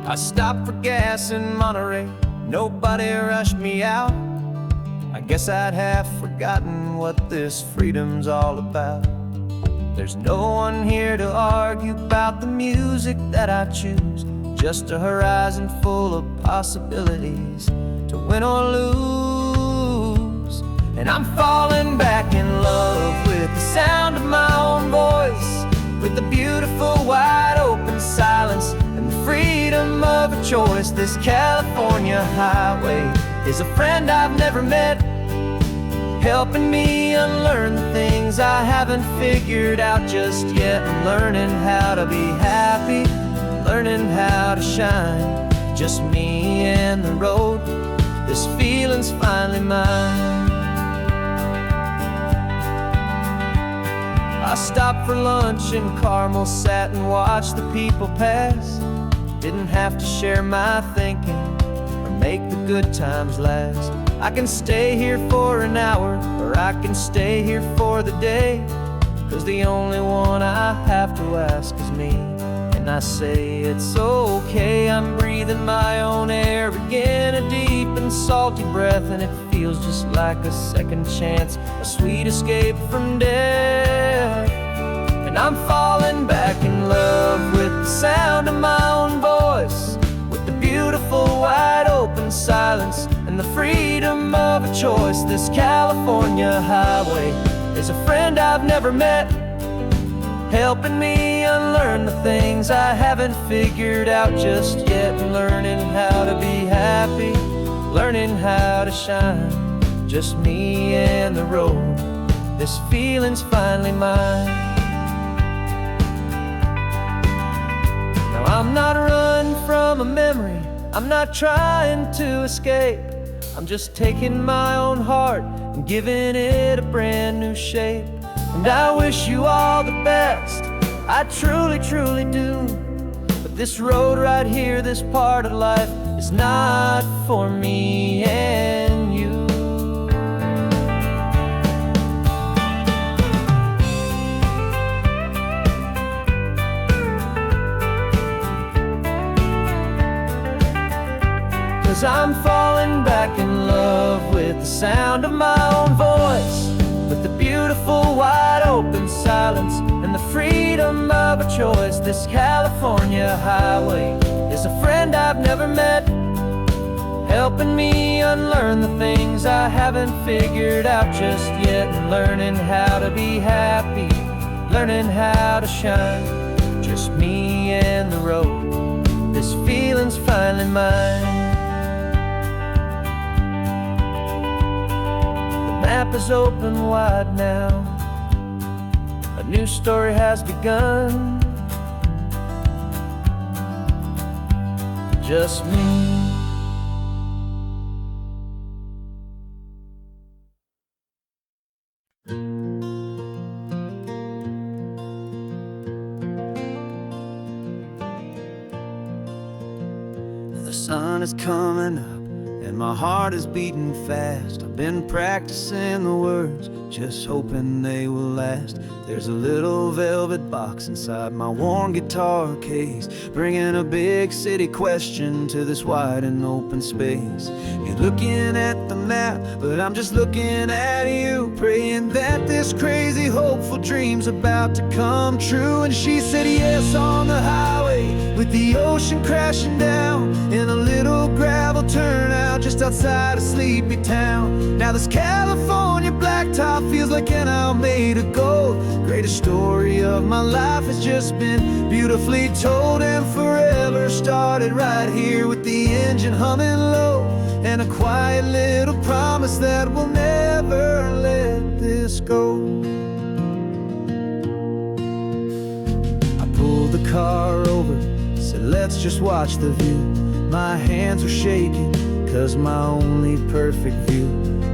I stopped for gas in Monterey, nobody rushed me out. I guess I'd have forgotten what this freedom's all about. There's no one here to argue about the music that I choose, just a horizon full of possibilities to win or lose. And I'm falling back in love with the sound of my own voice, with the beautiful wide open silence and the freedom of a choice. This California highway is a friend I've never met, helping me unlearn the things I haven't figured out just yet. I'm learning how to be happy, learning how to shine, just me and the road. This feeling's finally mine. I stopped for lunch in Carmel, sat and watched the people pass. Didn't have to share my thinking or make the good times last. I can stay here for an hour, or I can stay here for the day. 'cause the only one I have to ask is me. And I say it's okay, I'm breathing my own air again, a deep and salty breath, and it feels just like a second chance, a sweet escape from death. And I'm falling back in love with the sound of my own voice, with the beautiful wide open silence and the freedom of a choice. This California highway is a friend I've never met, helping me unlearn the things I haven't figured out just yet, and learning how to be happy, learning how to shine, just me and the road. This feeling's finally mine. Now I'm not running from a memory, I'm not trying to escape, I'm just taking my own heart and giving it a brand new shape. And I wish you all the best, I truly, truly do. But this road right here, this part of life, is not for me and you. Cause I'm falling back in love with the sound of my own voice, with the beautiful wide open silence and the freedom of a choice. This California highway is a friend I've never met, helping me unlearn the things I haven't figured out just yet, and learning how to be happy, learning how to shine, just me and the road. This feeling's finally mine. The map is open wide now, a new story has begun, just me. The sun is coming up and my heart is beating fast. I've been practicing the words, just hoping they will last. There's a little velvet box inside my worn guitar case, bringing a big city question to this wide and open space. You're looking at the map, but I'm just looking at you, praying that this crazy hopeful dream's about to come true. And she said yes on the highway, with the ocean crashing down, in a little gravel turnout just outside a sleepy town. Now this California blacktop feels like an owl made of gold. Greatest story of my life has just been beautifully told, and forever started right here with the engine humming low, and a quiet little promise that we'll never let this go. I pulled the car over, said let's just watch the view. My hands were shaking, cause my only perfect view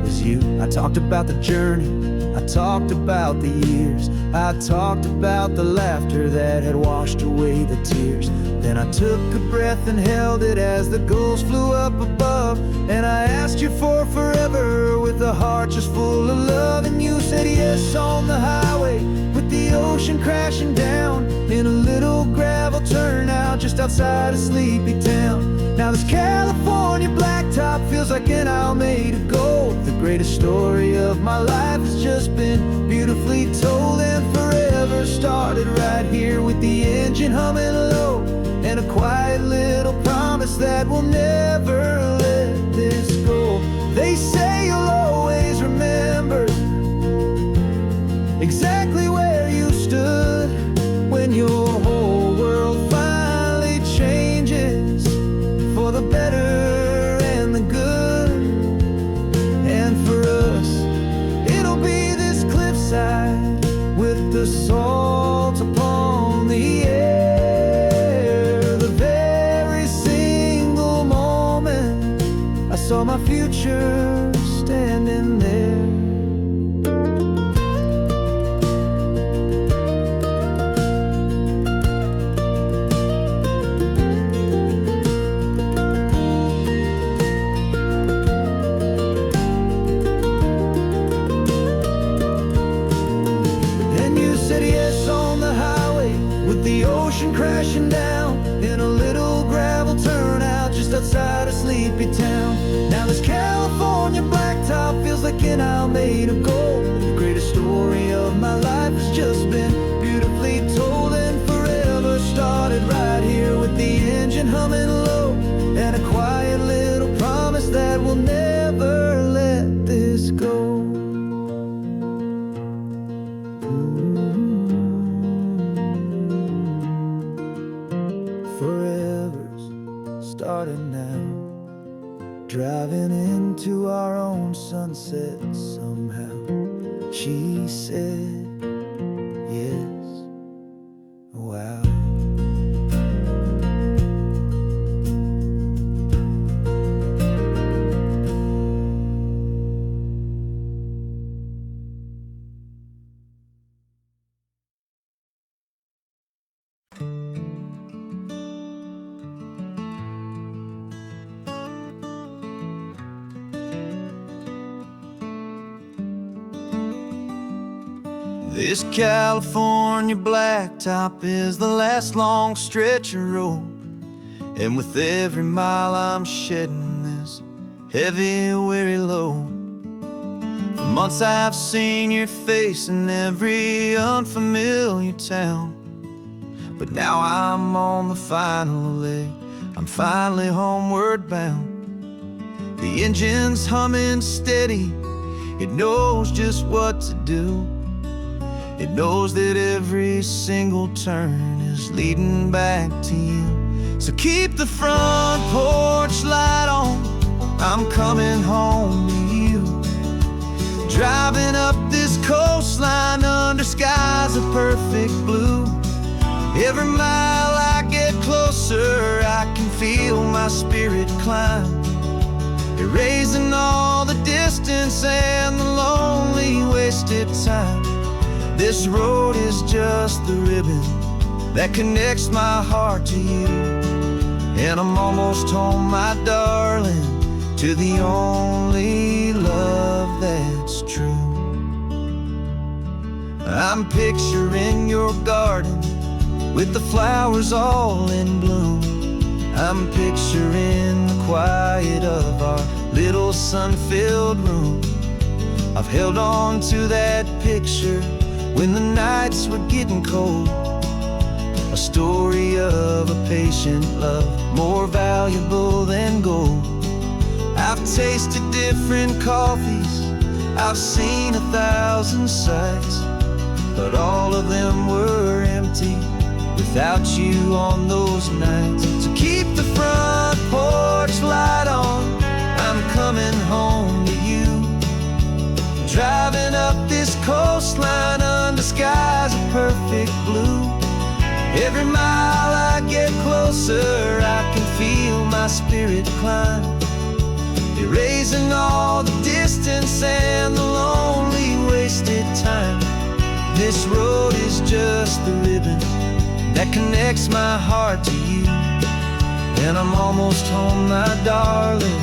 was you. I talked about the journey, I talked about the years, I talked about the laughter that had washed away the tears. Then I took a breath and held it as the gulls flew up above, and I asked you for forever with a heart just full of love. And you said yes on the highway, with the ocean crashing down, in a little gravel turnout just outside a sleepy town. Now this California blacktop feels like an owl made of gold. The greatest story of my life has just been beautifully told, and forever started right here with the engine humming low, and a quiet little promise that we'll never let this go. They say you'll always remember exactly where you stood when your whole world finally changes for the better and the good. And for us, it'll be this cliffside with the salt upon the air. The very single moment I saw my future standing there. came crashing down in a little gravel turnout just outside a sleepy town. Now this California blacktop feels like an isle made of gold. The greatest story of my life has just been beautifully told, and forever started right here with the engine humming low, and a quiet little promise that we'll never let this go. Forever's started now, driving into our own sunset somehow. She said, yes, wow. This California blacktop is the last long stretch of road, and with every mile I'm shedding this heavy, weary load. For months I've seen your face in every unfamiliar town, but now I'm on the final leg, I'm finally homeward bound. The engine's humming steady, it knows just what to do. It knows that every single turn is leading back to you. So keep the front porch light on, I'm coming home to you. Driving up this coastline under skies of perfect blue. Every mile I get closer, I can feel my spirit climb, erasing all the distance and the lonely wasted time. This road is just the ribbon that connects my heart to you, and I'm almost home, my darling, to the only love that's true. I'm picturing your garden with the flowers all in bloom. I'm picturing the quiet of our little sun-filled room. I've held on to that picture when the nights were getting cold, a story of a patient love more valuable than gold. I've tasted different coffees, I've seen 1,000 sights, but all of them were empty without you on those nights. So keep the front porch light on, I'm coming home to you. Driving up this coastline under skies of perfect blue. Every mile I get closer, I can feel my spirit climb, erasing all the distance and the lonely wasted time. This road is just the ribbon that connects my heart to you, and I'm almost home, my darling,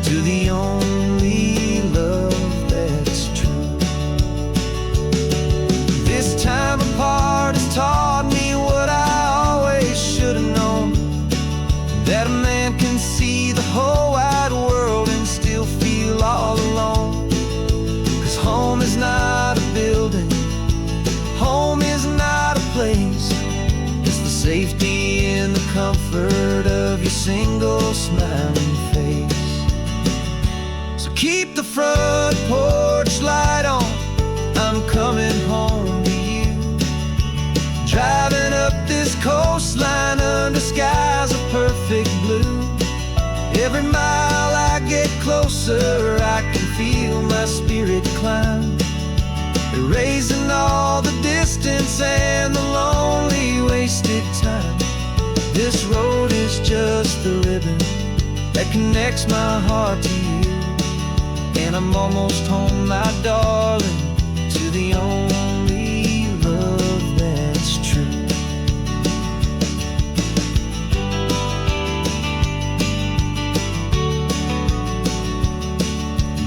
to the only love that's true. This time apart has taught me what I always should have known, that a man can see the whole wide world and still feel all alone. 'Cause home is not a building, home is not a place, it's the safety and the comfort of your single smiling face. So keep the front porch light on, I'm coming home to you. Driving up this coastline under skies of perfect blue. Every mile I get closer, I can feel my spirit climb, erasing all the distance and the lonely wasted time. This road is just the ribbon that connects my heart to you, and I'm almost home, my darling, to the only love that's true.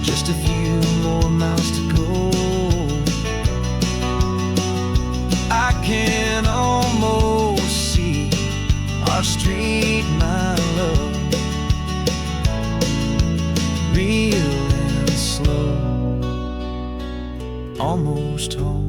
Just a few more miles to go, I can almost see real and slow, almost home.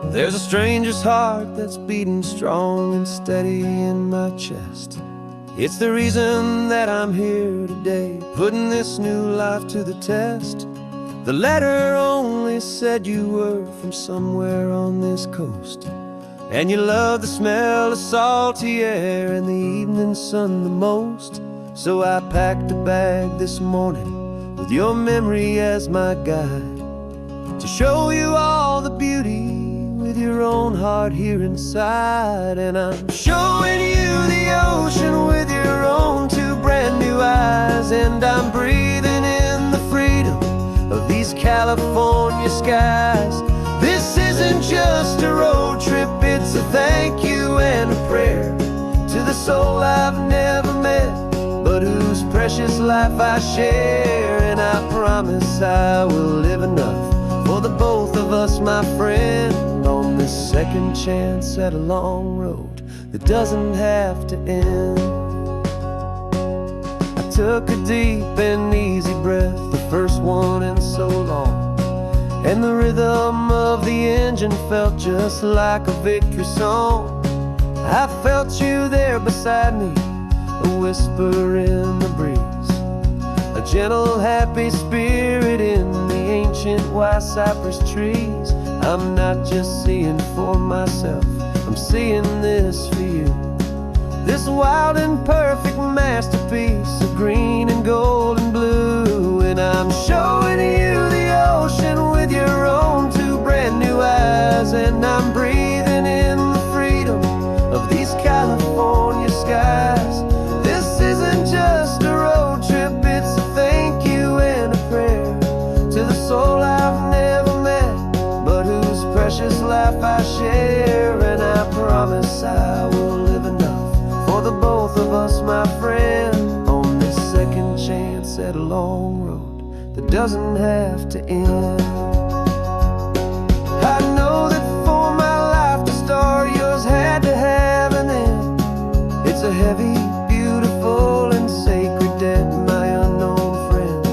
There's a stranger's heart that's beating strong and steady in my chest. It's the reason that I'm here today, putting this new life to the test. The letter only said you were from somewhere on this coast, and you love the smell of salty air and the evening sun the most. So I packed a bag this morning with your memory as my guide, to show you all the beauty with your own heart here inside. And I'm showing you the ocean with your own two brand new eyes, and I'm breathing in the freedom of these California skies. This isn't just a road trip, it's a thank you and a prayer to the soul I've never met, but whose precious life I share. And I promise I will live enough for the both of us, my friend, on this second chance at a long road that doesn't have to end. I took a deep and easy breath, the first one in so long, and the rhythm of the engine felt just like a victory song. I felt you there beside me, a whisper in the breeze, a gentle happy spirit in the ancient white cypress trees. I'm not just seeing for myself, I'm seeing this for you, this wild and perfect masterpiece of green and gold and blue. And I'm showing you the ocean with your own two brand new eyes, and I'm breathing in the freedom of these California skies. This isn't just a road trip, it's a thank you and a prayer to the soul I've never met, but whose precious life I share. And I promise I will live enough for the both of us, my friend, on this second chance at a long road that doesn't have to end. I know that for my life to start, yours had to have an end. It's a heavy, beautiful, and sacred debt, my unknown friend,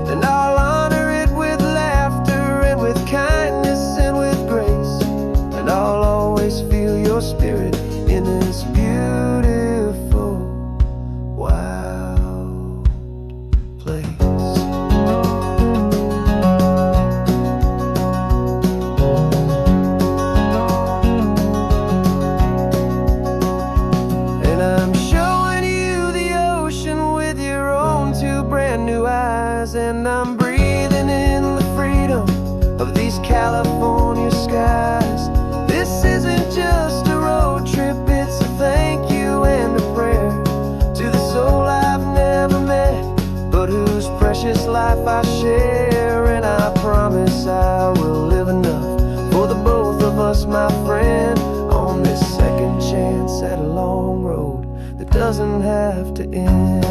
and I'll honor it with laughter and with kindness and with grace, and I'll always feel your spirit in this beautiful, wild place. And I'm showing you the ocean with your own two brand new eyes, and I'm breathing in the freedom of these California skies. This isn't just a road trip, it's a thank you and a prayer to the soul I've never met, but whose precious life I share. And I promise I will live enough for the both of us, my friend, on this second chance at a long road that doesn't have to end.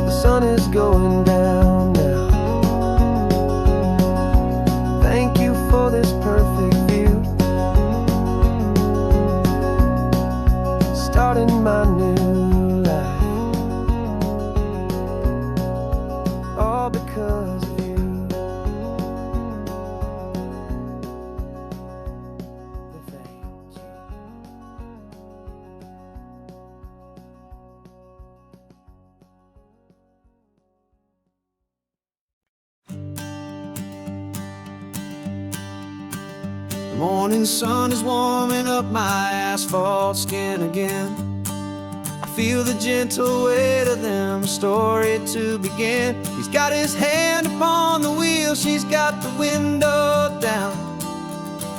The sun is going down now. Thank you for this perfect view, starting my new life, all because of you. Thank you. The morning sun is warming up my asphalt skin again. I feel the gentle weight of them, story to begin. He's got his hand upon the wheel, she's got the window down.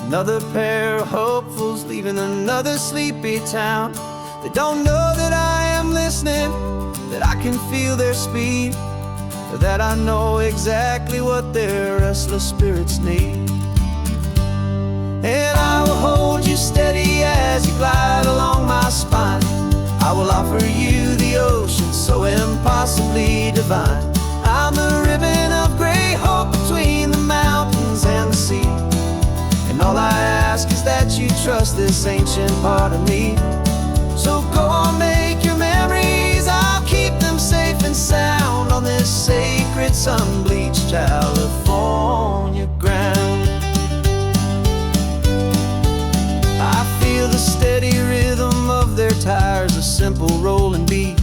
Another pair of hopefuls leaving another sleepy town. They don't know that I am listening, that I can feel their speed, or that I know exactly what their restless spirits need. And I will hold you steady as you glide along my spine. I will offer you the ocean so impossibly divine. I'm the ribbon of gray hope between the mountains and the sea. And all I ask is that you trust this ancient part of me. So go on, make your memories, I'll keep them safe and sound on this sacred sun-bleached California ground. I feel the steady rhythm of their tires, a simple rolling beat.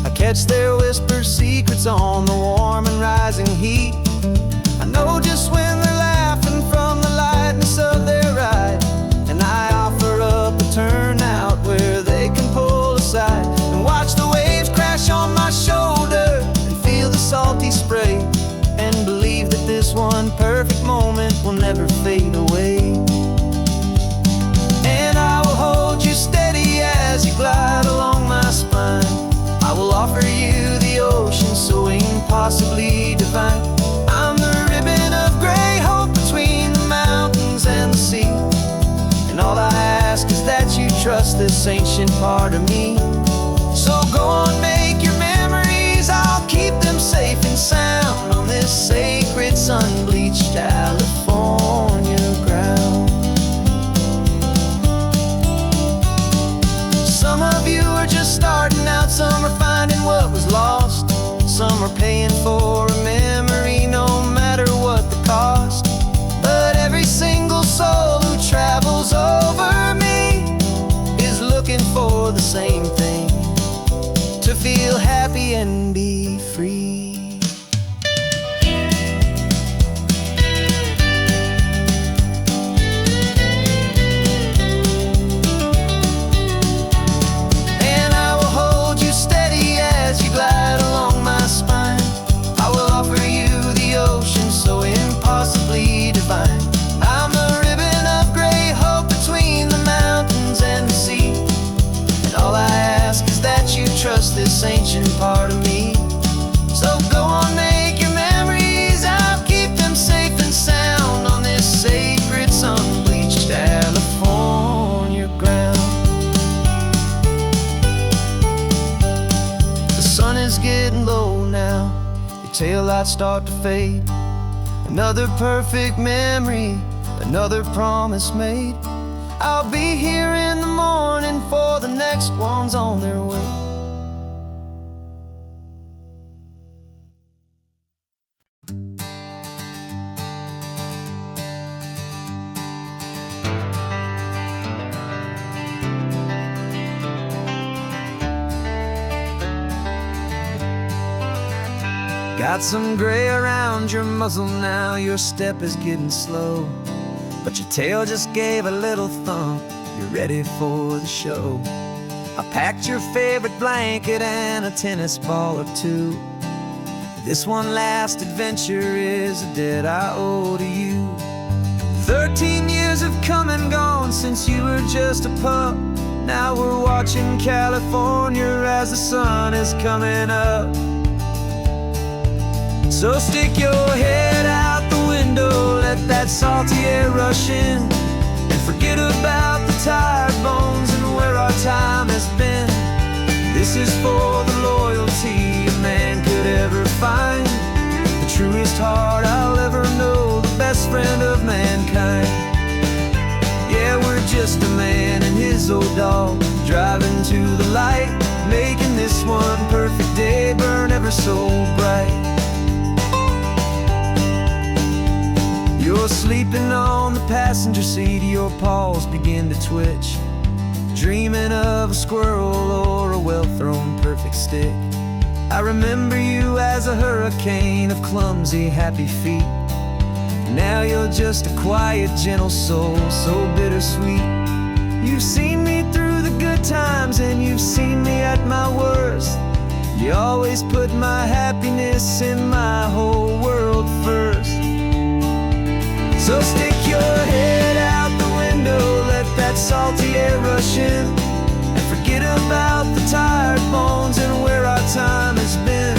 I catch their whispered secrets on the warm and rising heat. I know just when they're laughing from the lightness of their ride, and I offer up a turnout where they can pull aside and watch the waves crash on my shoulder and feel the salty spray, and believe that this one perfect moment will never fade away. And I will hold you steady as you glide along my spine. I will offer you the ocean so impossibly divine. I'm the ribbon of gray hope between the mountains and the sea. And all I ask is that you trust this ancient part of me. So go on, make your memories, I'll keep them safe and sound on this sacred sun-bleached California ground. Some of you are just starting out, some are finding what was lost, some are paying for a memory no matter what the cost. But every single soul who travels over me is looking for the same thing, to feel happy and be free. Trust this ancient part of me. So go on, make your memories, I'll keep them safe and sound on this sacred sun-bleached California ground. The sun is getting low now, your taillights start to fade. Another perfect memory, another promise made. I'll be here in the morning for the next ones on their way. Got some gray around your muzzle now, your step is getting slow, but your tail just gave a little thump, you're ready for the show. I packed your favorite blanket and a tennis ball or two. This one last adventure is a debt I owe to you. 13 years have come and gone since you were just a pup. Now we're watching California as the sun is coming up. So stick your head out the window, let that salty air rush in, and forget about the tired bones and where our time has been. This is for the loyalty a man could ever find, the truest heart I'll ever know, the best friend of mankind. Yeah, we're just a man and his old dog, driving to the light, making this one perfect day burn ever so bright. You're sleeping on the passenger seat, your paws begin to twitch, dreaming of a squirrel or a well-thrown perfect stick. I remember you as a hurricane of clumsy, happy feet. Now you're just a quiet, gentle soul, so bittersweet. You've seen me through the good times and you've seen me at my worst. You always put my happiness in my whole world first. So stick your head out the window, let that salty air rush in, and forget about the tired bones and where our time has been.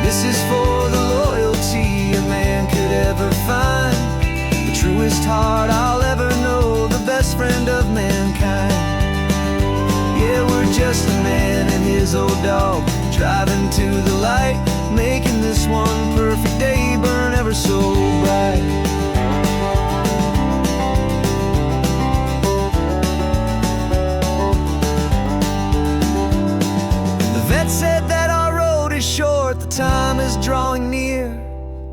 This is for the loyalty a man could ever find, the truest heart I'll ever just a man and his old dog, driving to the light, making this one perfect day burn ever so bright. The vet said that our road is short, the time is drawing near,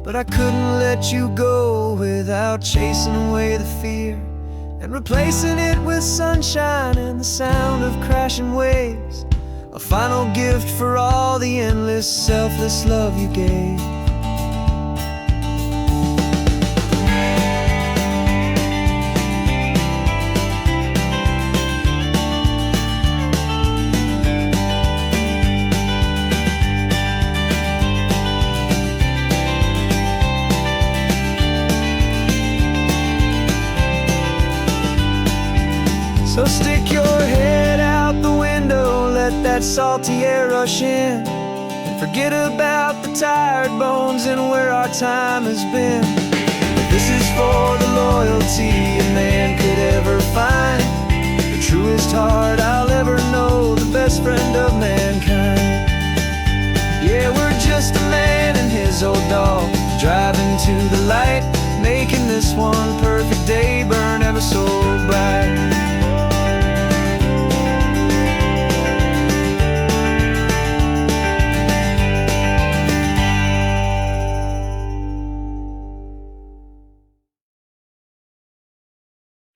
but I couldn't let you go without chasing away the fear and replacing it with sunshine and the sound of crashing waves, a final gift for all the endless, selfless love you gave. So stick your head out the window, let that salty air rush in, and forget about the tired bones and where our time has been. This is for the loyalty a man could ever find,